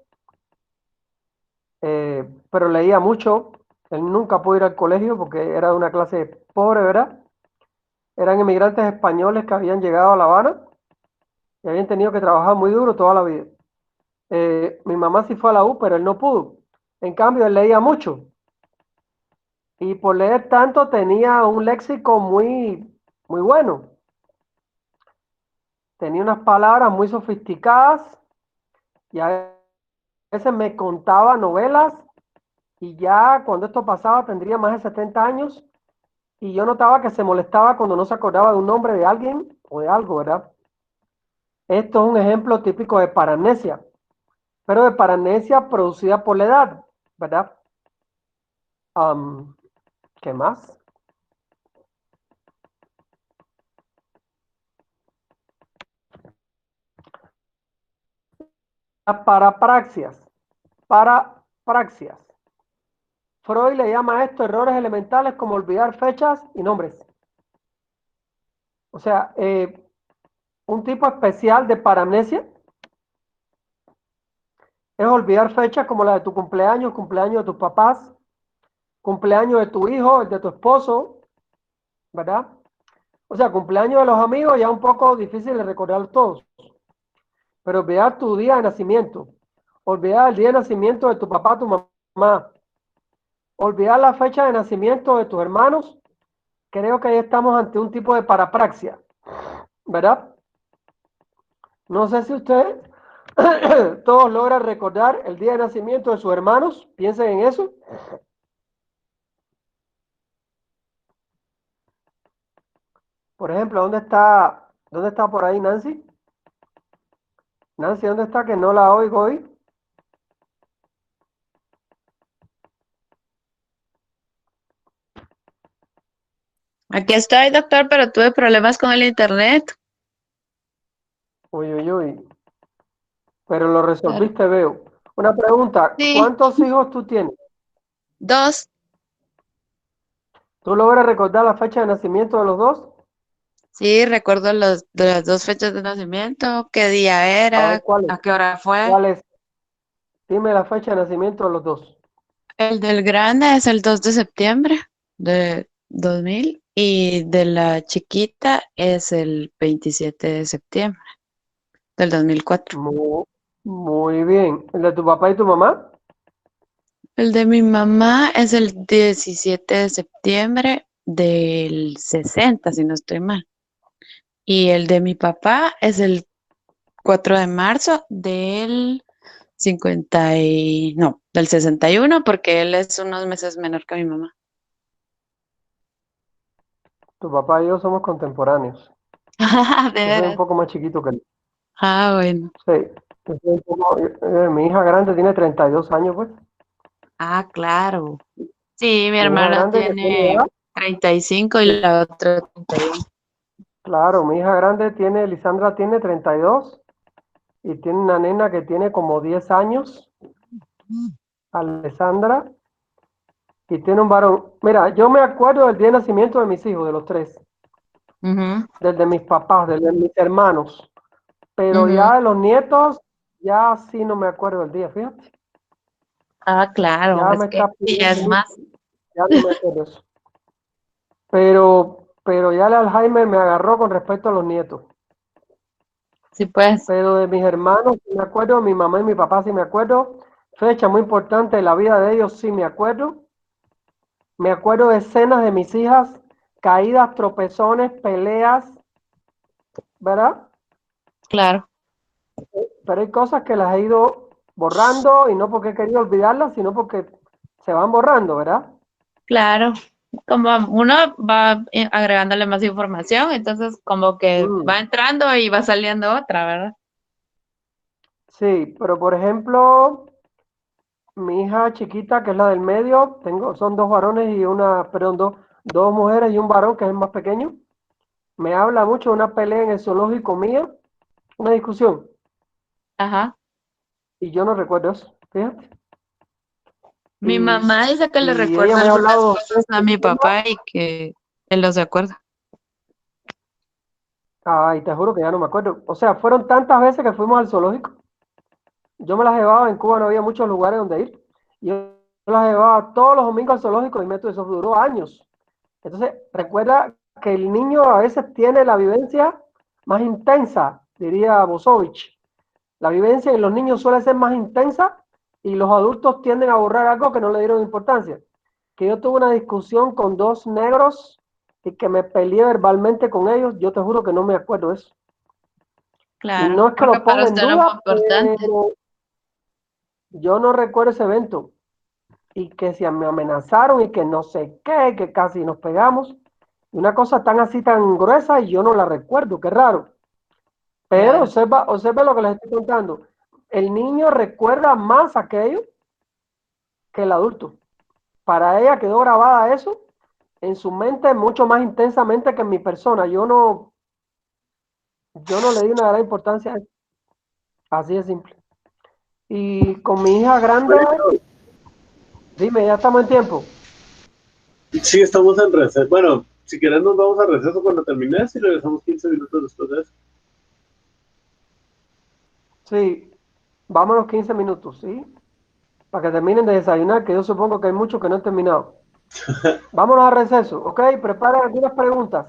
pero leía mucho. Él nunca pudo ir al colegio porque era de una clase pobre, ¿verdad? Eran inmigrantes españoles que habían llegado a La Habana y habían tenido que trabajar muy duro toda la vida. Mi mamá sí fue a la U, pero él no pudo. En cambio, él leía mucho y por leer tanto tenía un léxico muy bueno. Tenía unas palabras muy sofisticadas y a veces me contaba novelas y ya cuando esto pasaba tendría más de 70 años y yo notaba que se molestaba cuando no se acordaba de un nombre de alguien o de algo, ¿verdad? Esto es un ejemplo típico de paramnesia, pero de paramnesia producida por la edad, ¿verdad? ¿Qué más? Las parapraxias. Parapraxias. Freud le llama a esto errores elementales como olvidar fechas y nombres. O sea, un tipo especial de paramnesia es olvidar fechas como la de tu cumpleaños, cumpleaños de tus papás, cumpleaños de tu hijo, el de tu esposo, ¿verdad? O sea, cumpleaños de los amigos ya un poco difícil de recordar todos. Pero olvidar tu día de nacimiento, olvidar el día de nacimiento de tu papá, tu mamá, olvidar la fecha de nacimiento de tus hermanos, creo que ahí estamos ante un tipo de parapraxia, ¿verdad? No sé si ustedes todos logran recordar el día de nacimiento de sus hermanos, piensen en eso. Por ejemplo, dónde está por ahí Nancy? Nancy, ¿dónde está? Que no la oigo hoy. Aquí estoy, doctor, pero tuve problemas con el internet. Uy, uy, uy. Pero lo Claro. resolviste, veo. Una pregunta, Sí, ¿cuántos hijos tú tienes? 2. ¿Tú logras recordar la fecha de nacimiento de los dos? Sí, recuerdo de las dos fechas de nacimiento, qué día A ver, era, ¿cuál es? a qué hora fue. ¿Cuál es? Dime la fecha de nacimiento de los dos. El del grande es el 2 de septiembre de 2000 y de la chiquita es el 27 de septiembre del 2004. Muy, muy bien. ¿El de tu papá y tu mamá? El de mi mamá es el 17 de septiembre del 60, si no estoy mal. Y el de mi papá es el 4 de marzo del 50 no, del 61, porque él es unos meses menor que mi mamá. Tu papá y yo somos contemporáneos. De Yo soy un veras. poco más chiquito que él. Ah, bueno. Sí. Yo soy un poco- mi hija grande tiene 32 años, pues. Ah, claro. Sí, mi Mi hija hermana grande que tiene edad. tiene 35 y la otra 31. Claro, mi hija grande tiene, Lisandra tiene 32 y tiene una nena que tiene como 10 años, Alessandra, y tiene un varón. Mira, yo me acuerdo del día de nacimiento de mis hijos, de los tres, Ujú, del de mis papás, del de mis hermanos, pero ujú. ya de los nietos, ya sí no me acuerdo del día, fíjate. Ah, claro, Ya es me que está sí, ya pidiendo es mucho, más. ya no me acuerdo eso. Pero ya el Alzheimer me agarró con respecto a los nietos. Sí, pues, Pero de mis hermanos sí me acuerdo, mi mamá y mi papá sí me acuerdo. Fecha muy importante de la vida de ellos sí me acuerdo. Me acuerdo de escenas de mis hijas, caídas, tropezones, peleas, ¿verdad? claro, Pero hay cosas que las he ido borrando y no porque he querido olvidarlas, sino porque se van borrando, ¿verdad? claro. Como uno va agregándole más información, entonces como que va Mm, entrando y va saliendo otra, ¿verdad? sí, pero por ejemplo, mi hija chiquita, que es la del medio, son dos varones y una, perdón, dos mujeres y un varón, que es el más pequeño. Me habla mucho de una pelea en el zoológico mía, una discusión, Ajá. y yo no recuerdo eso, fíjate. Mi Y, mamá dice que le y ella recuerda me ha algunas hablado de cosas a este mi tema. papá y que él no se acuerda. Ay, te juro que ya no me acuerdo. O sea, fueron tantas veces que fuimos al zoológico. Yo me las llevaba, en Cuba no había muchos lugares donde ir. Yo las llevaba todos los domingos al zoológico y eso duró años. Entonces, recuerda que el niño a veces tiene la vivencia más intensa, diría Bosovich. La vivencia en los niños suele ser más intensa y los adultos tienden a borrar algo que no le dieron importancia. Que yo tuve una discusión con dos negros y que me peleé verbalmente con ellos, yo te juro que no me acuerdo de eso. Y Claro, no es que porque lo para ponga en usted no fue duda, importante. pero yo no recuerdo ese evento. Y que se me amenazaron y que no sé qué, que casi nos pegamos. Y una cosa tan así, tan gruesa, y yo no la recuerdo, qué raro. Pero Claro, observa lo que les estoy contando. El niño recuerda más aquello que el adulto. Para ella quedó grabada eso en su mente mucho más intensamente que en mi persona. Yo no le di una gran importancia a eso. Así de simple. Y con mi hija grande, dime, ya estamos en tiempo. Sí, estamos en receso. Bueno, si quieres nos vamos a receso cuando termines y regresamos 15 minutos después de eso. Sí, vámonos 15 minutos, ¿sí? Para que terminen de desayunar, que yo supongo que hay muchos que no han terminado. Vámonos a receso, ¿ok? Prepara algunas preguntas.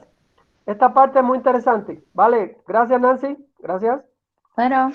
Esta parte es muy interesante. Vale, gracias Nancy, gracias. pero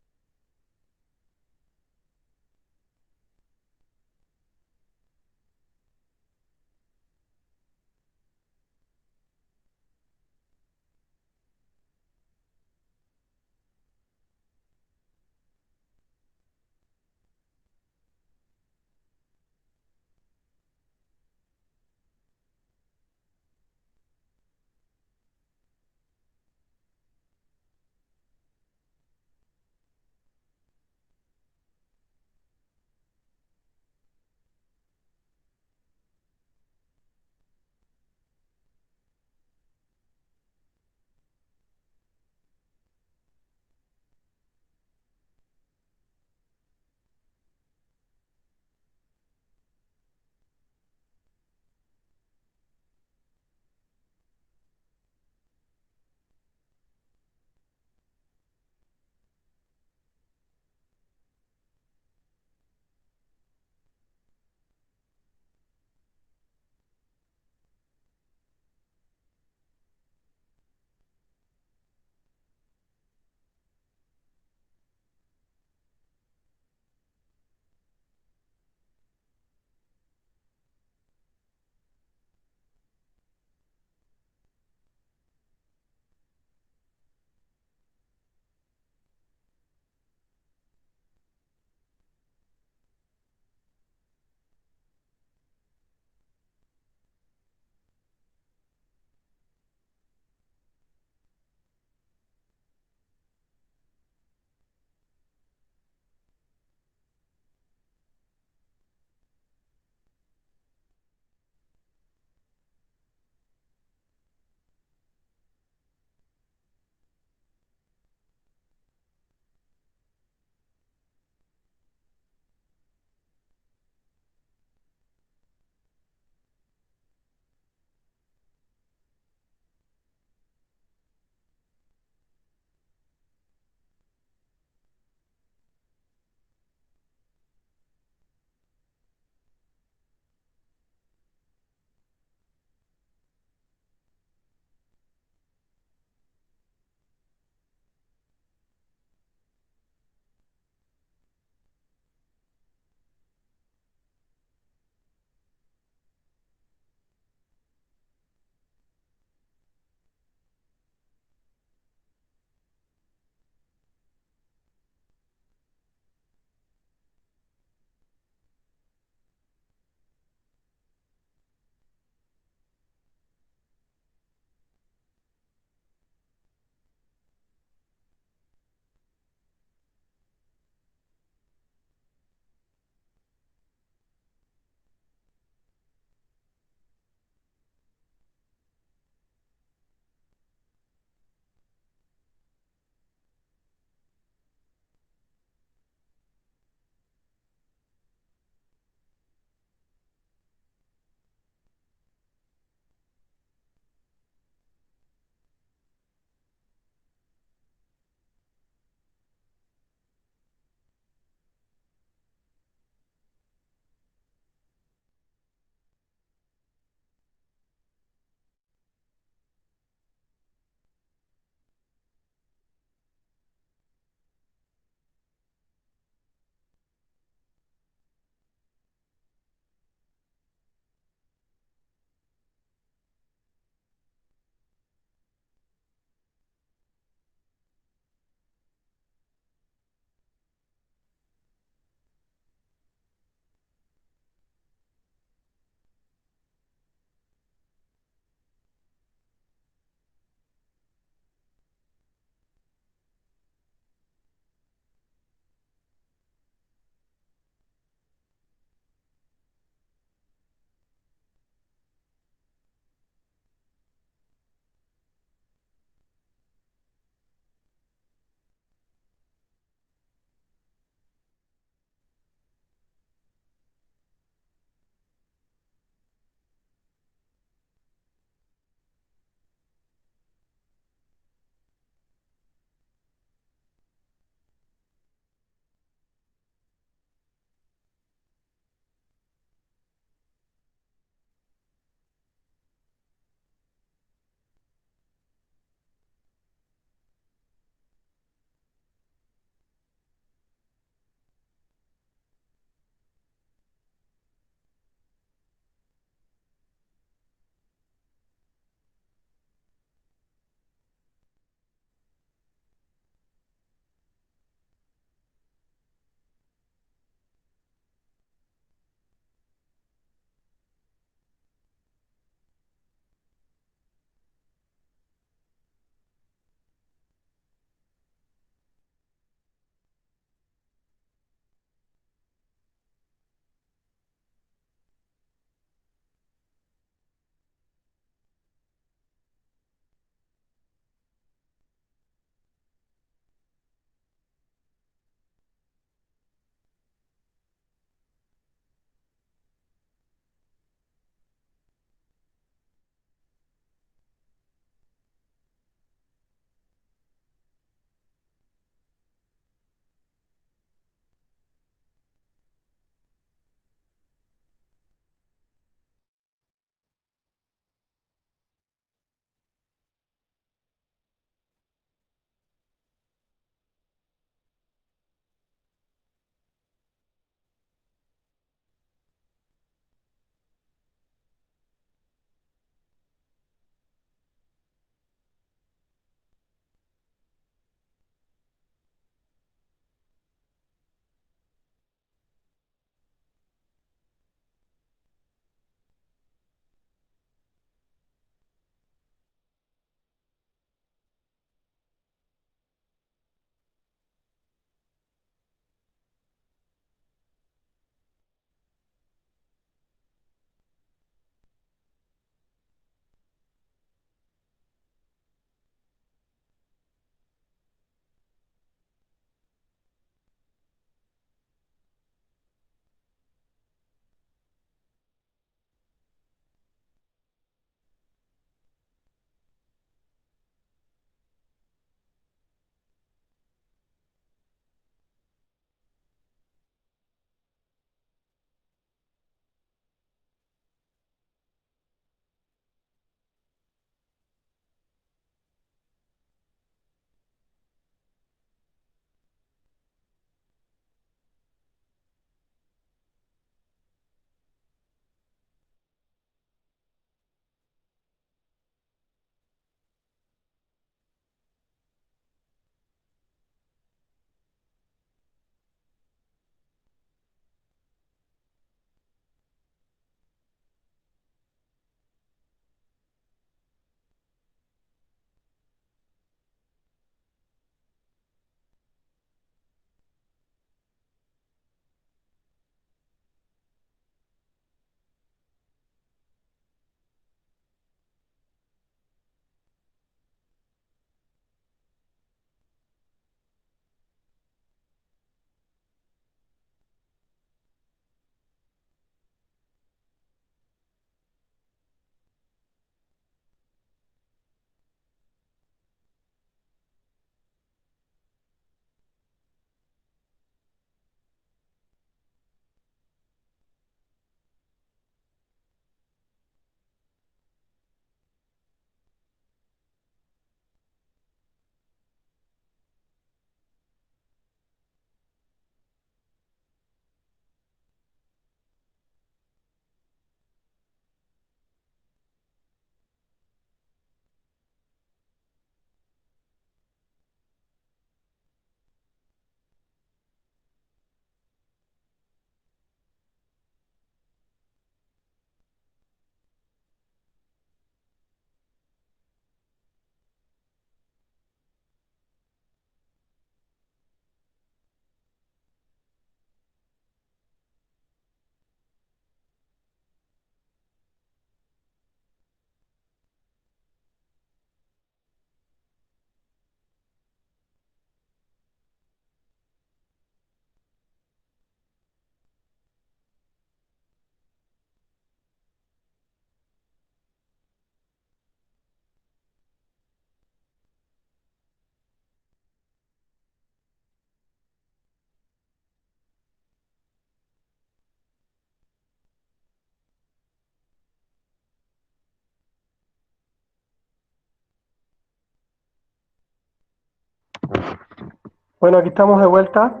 Bueno, aquí estamos de vuelta.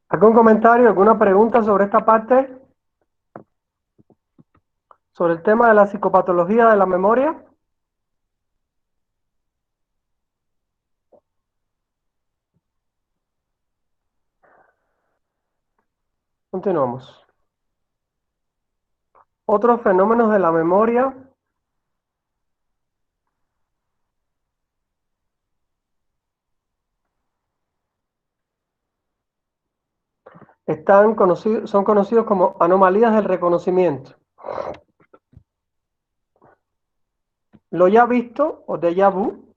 ¿Algún comentario, alguna pregunta sobre esta parte? Sobre el tema de la psicopatología de la memoria. Continuamos. Otros fenómenos de la memoria son conocidos como anomalías del reconocimiento. Lo ya visto o déjà vu,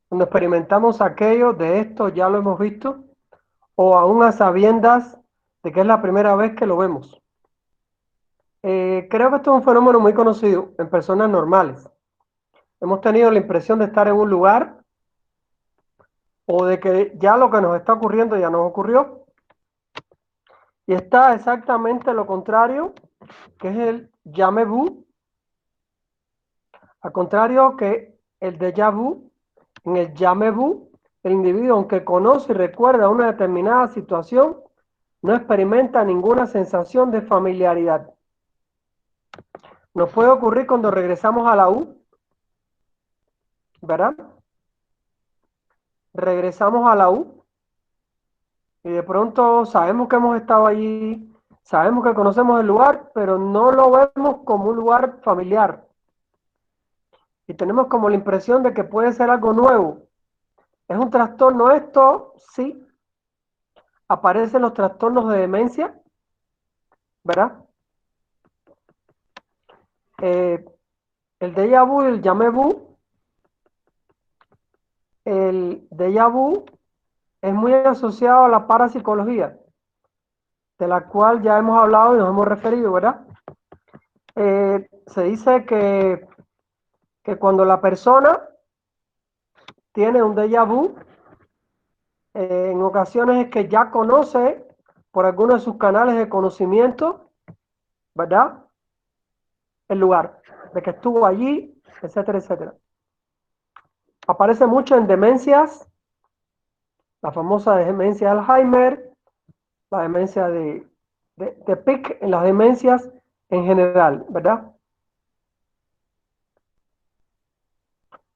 cuando experimentamos aquello de esto ya lo hemos visto, o aún a sabiendas de que es la primera vez que lo vemos. Creo que esto es un fenómeno muy conocido en personas normales. Hemos tenido la impresión de estar en un lugar o de que ya lo que nos está ocurriendo ya nos ocurrió. Y está exactamente lo contrario, que es el jamais vu. Al contrario que el déjà vu, en el jamais vu, el individuo, aunque conoce y recuerda una determinada situación, no experimenta ninguna sensación de familiaridad. Nos puede ocurrir cuando regresamos a la U, ¿verdad? Regresamos a la U y de pronto sabemos que hemos estado allí, sabemos que conocemos el lugar, pero no lo vemos como un lugar familiar. Y tenemos como la impresión de que puede ser algo nuevo. ¿Es un trastorno esto? Sí. Aparecen los trastornos de demencia, ¿verdad? El déjà vu y el jamais vu. El déjà vu es muy asociado a la parapsicología, de la cual ya hemos hablado y nos hemos referido, ¿verdad? Se dice que cuando la persona tiene un déjà vu, en ocasiones es que ya conoce por alguno de sus canales de conocimiento, ¿verdad? El lugar, de que estuvo allí, etcétera, etcétera. Aparece mucho en demencias, la famosa demencia de Alzheimer, la demencia de Pick, en las demencias en general, ¿verdad?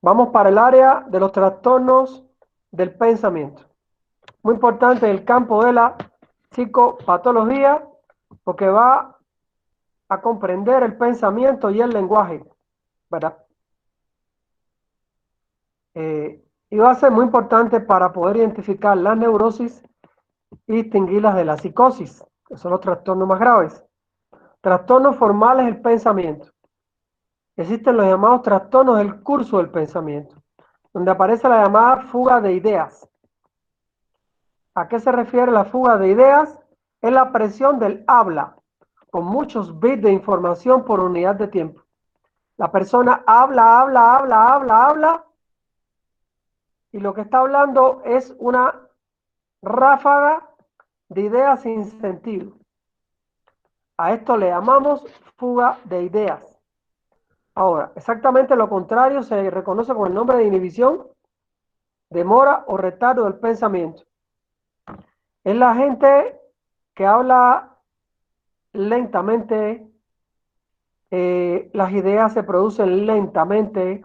Vamos para el área de los trastornos del pensamiento. Muy importante el campo de la psicopatología, porque va a comprender el pensamiento y el lenguaje, ¿verdad? Y va a ser muy importante para poder identificar las neurosis y distinguirlas de la psicosis, que son los trastornos más graves. Trastornos formales del pensamiento. Existen los llamados trastornos del curso del pensamiento, donde aparece la llamada fuga de ideas. ¿A qué se refiere la fuga de ideas? Es la presión del habla, con muchos bits de información por unidad de tiempo. La persona habla, y lo que está hablando es una ráfaga de ideas sin sentido. A esto le llamamos fuga de ideas. Ahora, exactamente lo contrario se reconoce con el nombre de inhibición, demora o retardo del pensamiento. Es la gente que habla lentamente, las ideas se producen lentamente,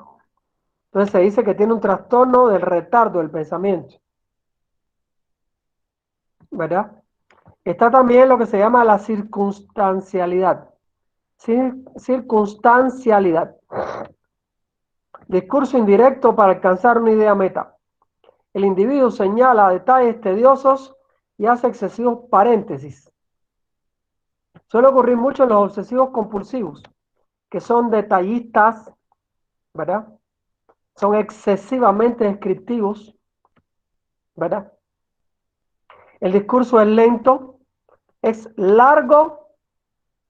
entonces se dice que tiene un trastorno del retardo del pensamiento, ¿verdad? Está también lo que se llama la circunstancialidad. Circunstancialidad. Discurso indirecto para alcanzar una idea meta. El individuo señala detalles tediosos y hace excesivos paréntesis. Suele ocurrir mucho en los obsesivos compulsivos, que son detallistas, ¿verdad? Son excesivamente descriptivos, ¿verdad? El discurso es lento, es largo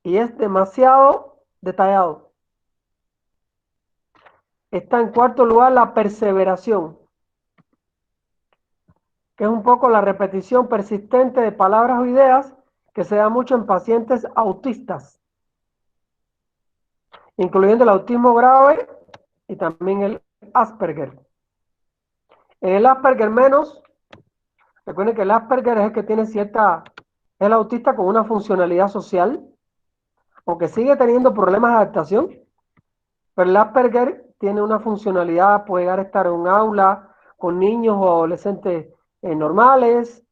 y es demasiado detallado. Está en cuarto lugar la perseveración, que es un poco la repetición persistente de palabras o ideas que se da mucho en pacientes autistas. incluyendo el autismo grave y también el Asperger. En el Asperger menos, recuerden que el Asperger es el que tiene es el autista con una funcionalidad social, aunque sigue teniendo problemas de adaptación, pero el Asperger tiene una funcionalidad, puede llegar a estar en un aula con niños o adolescentes normales,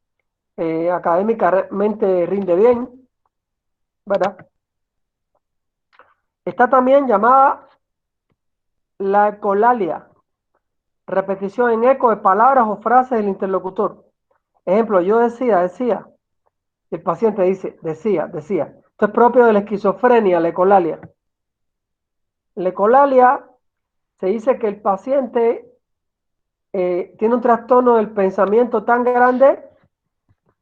académicamente rinde bien, ¿verdad? Está también llamada la ecolalia, repetición en eco de palabras o frases del interlocutor. Ejemplo, yo decía, el paciente dice, decía. Esto es propio de la esquizofrenia, la ecolalia. La ecolalia se dice que el paciente tiene un trastorno del pensamiento tan grande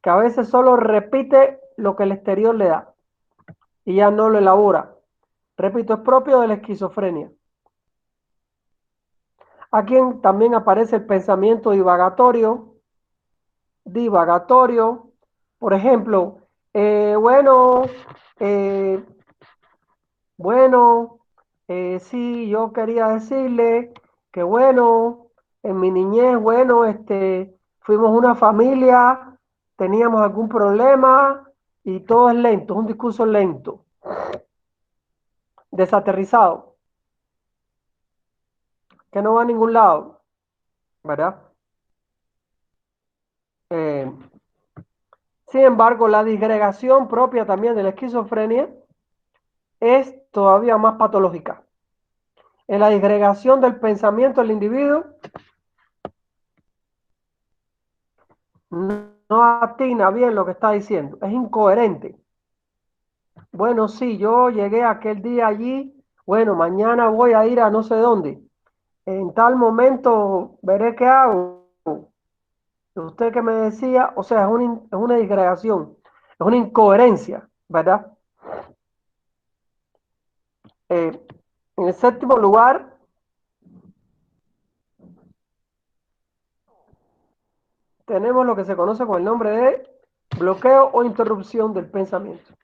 que a veces solo repite lo que el exterior le da y ya no lo elabora. Repito, es propio de la esquizofrenia. Aquí también aparece el pensamiento divagatorio. Por ejemplo, bueno, eh, bueno, sí, yo quería decirle que bueno, en mi niñez, bueno, fuimos una familia, teníamos algún problema y todo es lento, es un discurso lento, desaterrizado, que no va a ningún lado, ¿verdad? Eh, Sin embargo, la disgregación propia también de la esquizofrenia es todavía más patológica. En la disgregación del pensamiento del individuo no atina bien lo que está diciendo, es incoherente. Bueno, sí, yo llegué aquel día allí, bueno, mañana voy a ir a no sé dónde. En tal momento veré qué hago. Usted que me decía, o sea, es una disgregación, es una incoherencia, ¿verdad? En el séptimo lugar, tenemos lo que se conoce con el nombre de bloqueo o interrupción del pensamiento.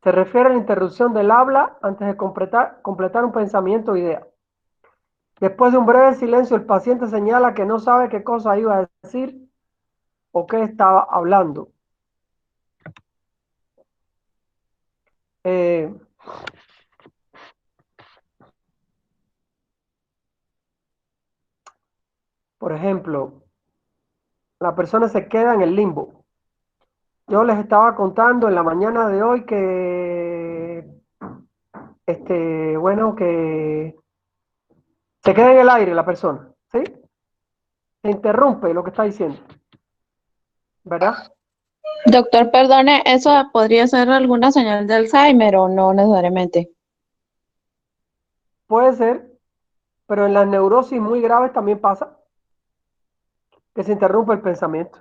Se refiere a la interrupción del habla antes de completar un pensamiento o idea. Después de un breve silencio, el paciente señala que no sabe qué cosa iba a decir o qué estaba hablando. Eh, por ejemplo, la persona se queda en el limbo. Yo les estaba contando en la mañana de hoy que, bueno, que se queda en el aire la persona, ¿sí? Se interrumpe lo que está diciendo, ¿verdad? Doctor, perdone, ¿eso podría ser alguna señal de Alzheimer o no necesariamente? Puede ser, pero en las neurosis muy graves también pasa que se interrumpe el pensamiento.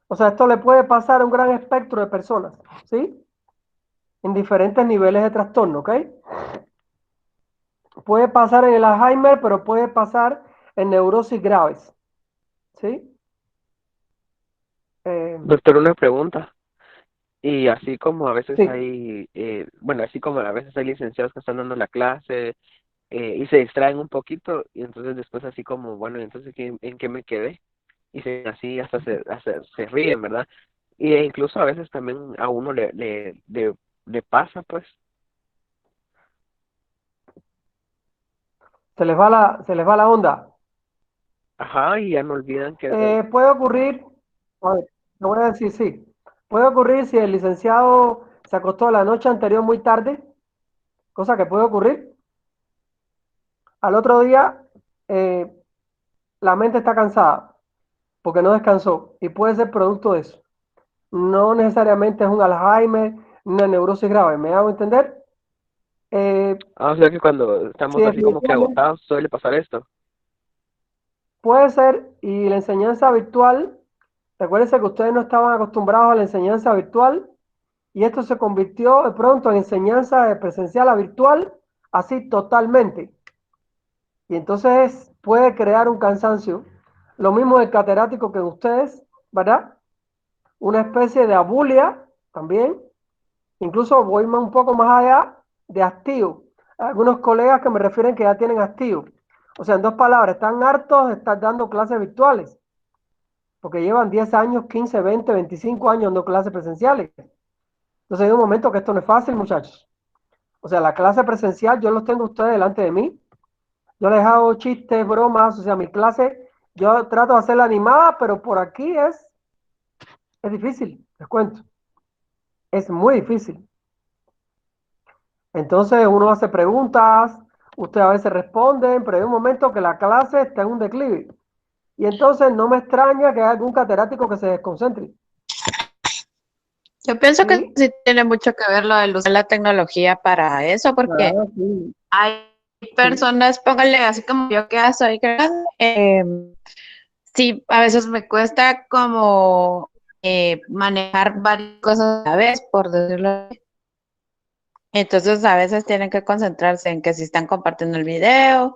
O sea, esto le puede pasar a un gran espectro de personas, ¿sí? En diferentes niveles de trastorno, ¿ok? Puede pasar en el Alzheimer, pero puede pasar en neurosis graves, ¿sí? Eh, Doctor, una pregunta. Y así como a veces sí, hay, bueno, así como a veces hay licenciados que están dando la clase y se distraen un poquito y entonces después así como, bueno, entonces ¿en qué me quedé? Y así hasta se ríen, ¿verdad? Y incluso a veces también a uno le pasa, pues, se les va la onda. ajá, y ya no olvidan que, Puede ocurrir, a ver, te voy a decir sí, puede ocurrir si el licenciado se acostó la noche anterior muy tarde, cosa que puede ocurrir. Al otro día, eh, la mente está cansada porque no descansó y puede ser producto de eso. No necesariamente es un Alzheimer, una neurosis grave, ¿me hago entender? Eh, o sea que cuando sí, estamos así como que definitivamente agotados suele pasar esto. puede ser, y la enseñanza virtual, recuérdense que ustedes no estaban acostumbrados a la enseñanza virtual y esto se convirtió de pronto en enseñanza de presencial a virtual, así totalmente. Y entonces puede crear un cansancio. Lo mismo el catedrático que ustedes, ¿verdad? Una especie de abulia también. Incluso voy un poco más allá. de hastío. Algunos colegas que me refieren que ya tienen hastío. O sea, en dos palabras, están hartos de estar dando clases virtuales, porque llevan 10 años, 15, 20, 25 años dando clases presenciales. Entonces hay un momento que esto no es fácil, muchachos. O sea, la clase presencial, yo los tengo a ustedes delante de mí. Yo les hago chistes, bromas, o sea, mi clase, yo trato de hacerla animada, pero por aquí es difícil, les cuento. Es muy difícil. Entonces uno hace preguntas, ustedes a veces responden, pero hay un momento que la clase está en un declive. Y entonces no me extraña que haya algún catedrático que se desconcentre. Yo pienso que Sí, sí tiene mucho que ver lo del uso de la tecnología para eso, porque claro, sí, hay sí. personas, póngale así como yo que soy grande, sí, a veces me cuesta como manejar varias cosas a la vez, por decirlo así. Entonces a veces tienen que concentrarse en que si están compartiendo el video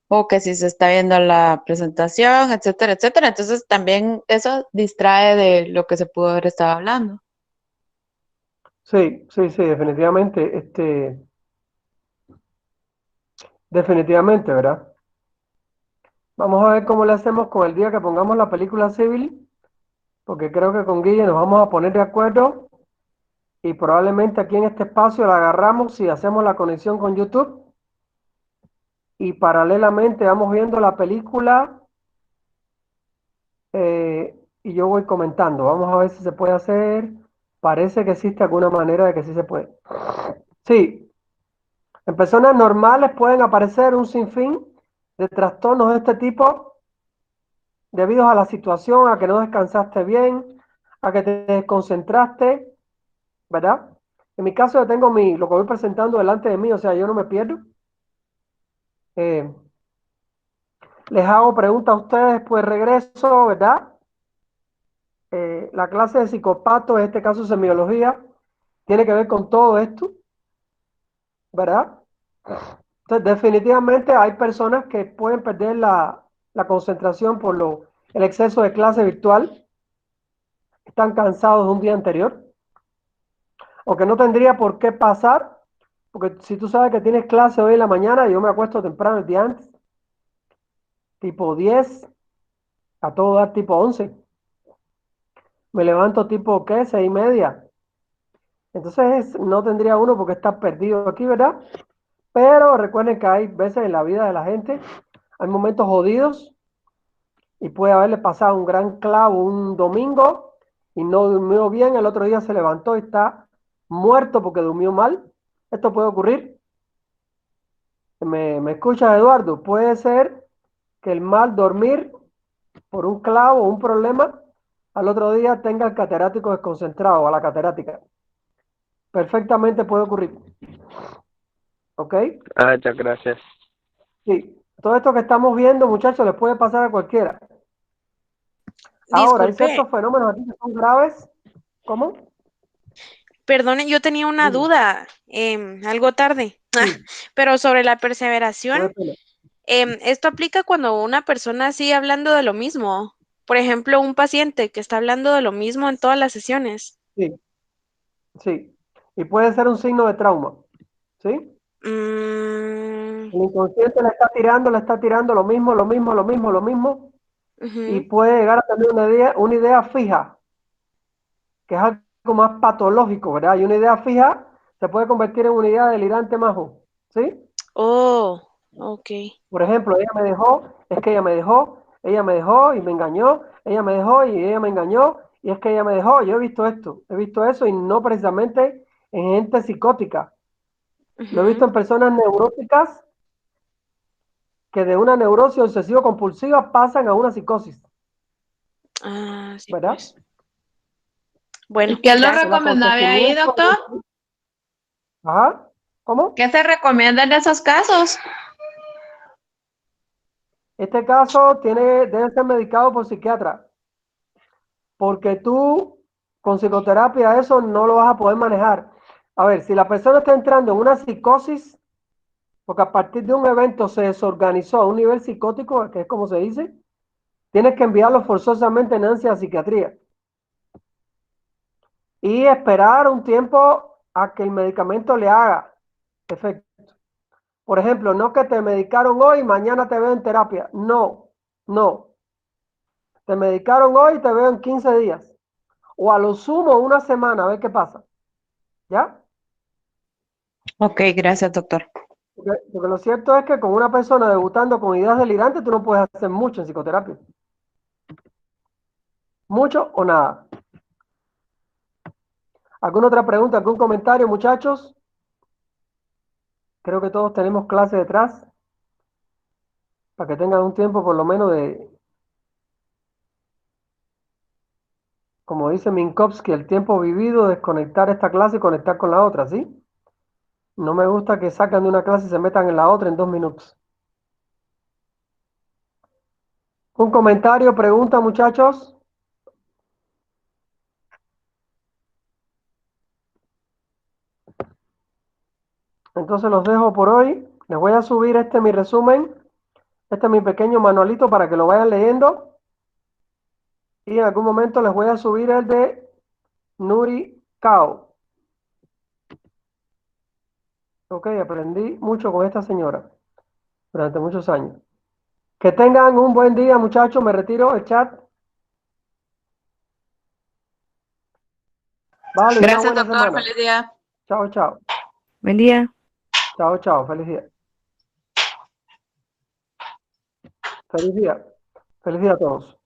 o que si se está viendo la presentación, etcétera, etcétera. Entonces también eso distrae de lo que se pudo haber estado hablando. Sí, sí, sí, definitivamente, definitivamente, ¿verdad? Vamos a ver cómo le hacemos con el día que pongamos la película Civil, porque creo que con Guille nos vamos a poner de acuerdo y probablemente aquí en este espacio la agarramos y hacemos la conexión con YouTube y paralelamente vamos viendo la película y yo voy comentando. Vamos a ver si se puede hacer. Parece que existe alguna manera de que sí se puede. Sí, en personas normales pueden aparecer un sinfín de trastornos de este tipo debido a la situación, a que no descansaste bien, a que te desconcentraste, ¿verdad? En mi caso yo tengo lo que voy presentando delante de mí, o sea, yo no me pierdo. Eh, les hago preguntas a ustedes, después regreso, ¿verdad? La clase de psicopatos, en este caso semiología, tiene que ver con todo esto, ¿verdad? Entonces, definitivamente hay personas que pueden perder la concentración por el exceso de clase virtual, están cansados de un día anterior, o que no tendría por qué pasar, porque si tú sabes que tienes clase hoy en la mañana, yo me acuesto temprano el día antes, tipo 10, a todo dar tipo 11, me levanto tipo, ¿qué? 6:30. Entonces no tendría uno porque está perdido aquí, ¿verdad? Pero recuerden que hay veces en la vida de la gente, hay momentos jodidos y puede haberle pasado un gran clavo un domingo y no durmió bien, el otro día se levantó y está muerto porque durmió mal. Esto puede ocurrir. ¿Me escuchas, Eduardo? Puede ser que el mal dormir por un clavo o un problema al otro día tenga el catedrático desconcentrado o a la catedrática. Perfectamente puede ocurrir. ¿Ok? Ah, ya, gracias. Sí. Todo esto que estamos viendo, muchachos, les puede pasar a cualquiera. Ahora, hay Disculpe, ciertos fenómenos aquí que son graves. ¿Cómo? perdone, yo tenía una Dime. duda, algo tarde, Sí, pero sobre la no perseveración, hay pena. esto aplica cuando una persona sigue hablando de lo mismo. Por ejemplo, un paciente que está hablando de lo mismo en todas las sesiones. Sí, sí. Y puede ser un signo de trauma. ¿Sí? Mm, El inconsciente le está tirando lo mismo, lo mismo, lo mismo, lo mismo. Y ujú. puede llegar a tener una idea fija, que es algo más patológico, ¿verdad? Y una idea fija se puede convertir en una idea delirante más. ¿Sí? Oh, ok. Por ejemplo, ella me dejó, es que ella me dejó y me engañó, ella me dejó y ella me engañó, y es que ella me dejó. Yo he visto esto, he visto eso y no precisamente en gente psicótica. Lo he visto Ujú. en personas neuróticas que de una neurosis obsesivo-compulsiva pasan a una psicosis, Ah, sí, ¿verdad? pues. Bueno, ¿Y qué es lo El gracias. recomendable ahí, acontecimiento. doctor? Ajá, ¿cómo? ¿Qué se recomienda en esos casos? Este caso debe ser medicado por psiquiatra, porque tú con psicoterapia eso no lo vas a poder manejar. A ver, si la persona está entrando en una psicosis, porque a partir de un evento se desorganizó a un nivel psicótico, que es como se dice, tienes que enviarlo forzosamente en ansia a psiquiatría y esperar un tiempo a que el medicamento le haga. efecto. Por ejemplo, no que te medicaron hoy, mañana te veo en terapia. No, no. Te medicaron hoy y te veo en 15 días. O a lo sumo una semana, a ver qué pasa. ¿Ya? Ok, gracias, doctor. Porque lo cierto es que con una persona debutando con ideas delirantes, tú no puedes hacer mucho en psicoterapia. Mucho o nada. ¿Alguna otra pregunta, algún comentario, muchachos? Creo que todos tenemos clase detrás. Para que tengan un tiempo por lo menos de, como dice Minkowski, el tiempo vivido, desconectar esta clase y conectar con la otra, ¿sí? No me gusta que sacan de una clase y se metan en la otra en 2 minutos. ¿Un comentario, pregunta, muchachos? Entonces los dejo por hoy. Les voy a subir mi resumen, mi pequeño manualito para que lo vayan leyendo. Y en algún momento les voy a subir el de Nuri Kao. Ok, aprendí mucho con esta señora durante muchos años. Que tengan un buen día, muchachos. Me retiro el chat. Vale, una Gracias, buena doctor. semana. Feliz día. Chao, chao. Buen día. Chao, chao. Feliz día. Feliz día. Feliz día a todos.